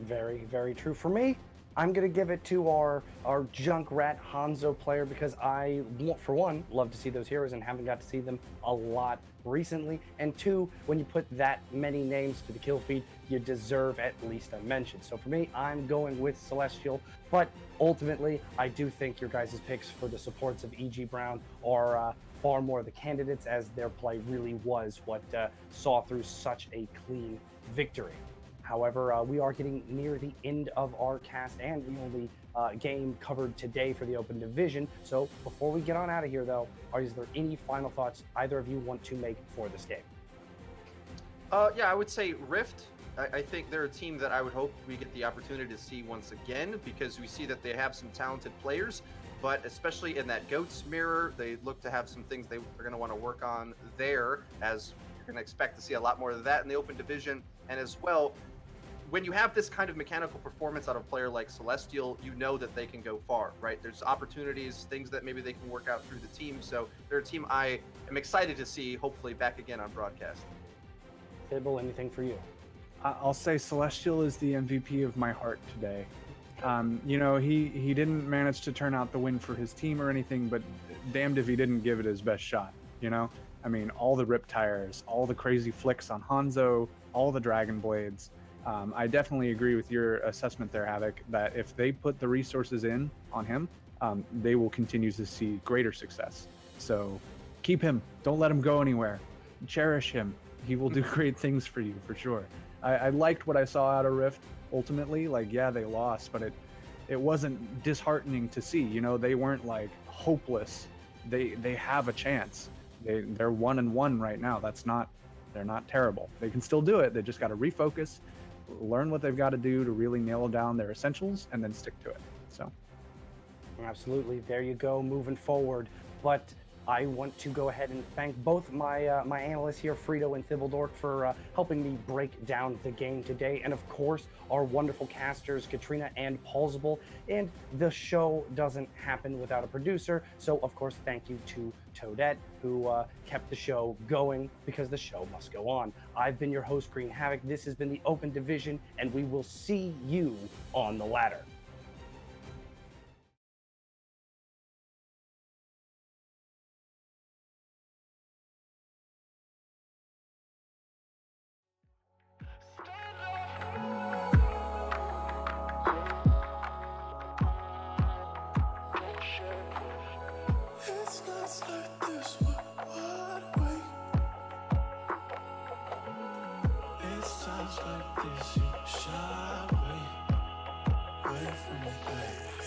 Speaker 2: Very, very true. For me, I'm going to give it to our Junkrat Hanzo player, because I, for one, love to see those heroes and haven't got to see them a lot recently. And 2, when you put that many names to the kill feed, you deserve at least a mention. So for me, I'm going with Celestial. But ultimately, I do think your guys' picks for the supports of EG Brown are far more the candidates, as their play really was what saw through such a clean victory. However, we are getting near the end of our cast and the only game covered today for the Open Division. So before we get on out of here, though, is there any final thoughts either of you want to make for this game?
Speaker 3: Yeah, I would say Rift. I think they're a team that I would hope we get the opportunity to see once again, because we see that they have some talented players, but especially in that Goats mirror, they look to have some things they're going to want to work on there, as you're going to expect to see a lot more of that in the Open Division. And as well, when you have this kind of mechanical performance out of a player like Celestial, you know that they can go far, right? There's opportunities, things that maybe they can work out through the team. So they're a team I am excited to see, hopefully, back again on broadcast.
Speaker 2: Fibble, anything for you?
Speaker 4: I'll say Celestial is the MVP of my heart today. You know, he didn't manage to turn out the win for his team or anything, but damned if he didn't give it his best shot, you know? I mean, all the rip tires, all the crazy flicks on Hanzo, all the Dragon Blades. I definitely agree with your assessment there, Havoc, that if they put the resources in on him, they will continue to see greater success. So keep him. Don't let him go anywhere. Cherish him. He will do great things for you, for sure. I liked what I saw out of Rift. Ultimately, like, yeah, they lost, but it wasn't disheartening to see. You know, they weren't like hopeless. They have a chance. They're 1-1 right now. They're not terrible. They can still do it. They just got to refocus, learn what they've got to do to really nail down their essentials, and then stick to it. So
Speaker 2: Absolutely. There you go, moving forward. But I want to go ahead and thank both my my analysts here, Frito and Thibbledork, for helping me break down the game today. And of course, our wonderful casters, Katrina and Paulsable. And the show doesn't happen without a producer. So of course, thank you to Toadette, who kept the show going, because the show must go on. I've been your host, Green Havoc. This has been the Open Division, and we will see you on the ladder.
Speaker 1: It's nights like this, we're wide awake. It's times like this, you shy away from me, babe.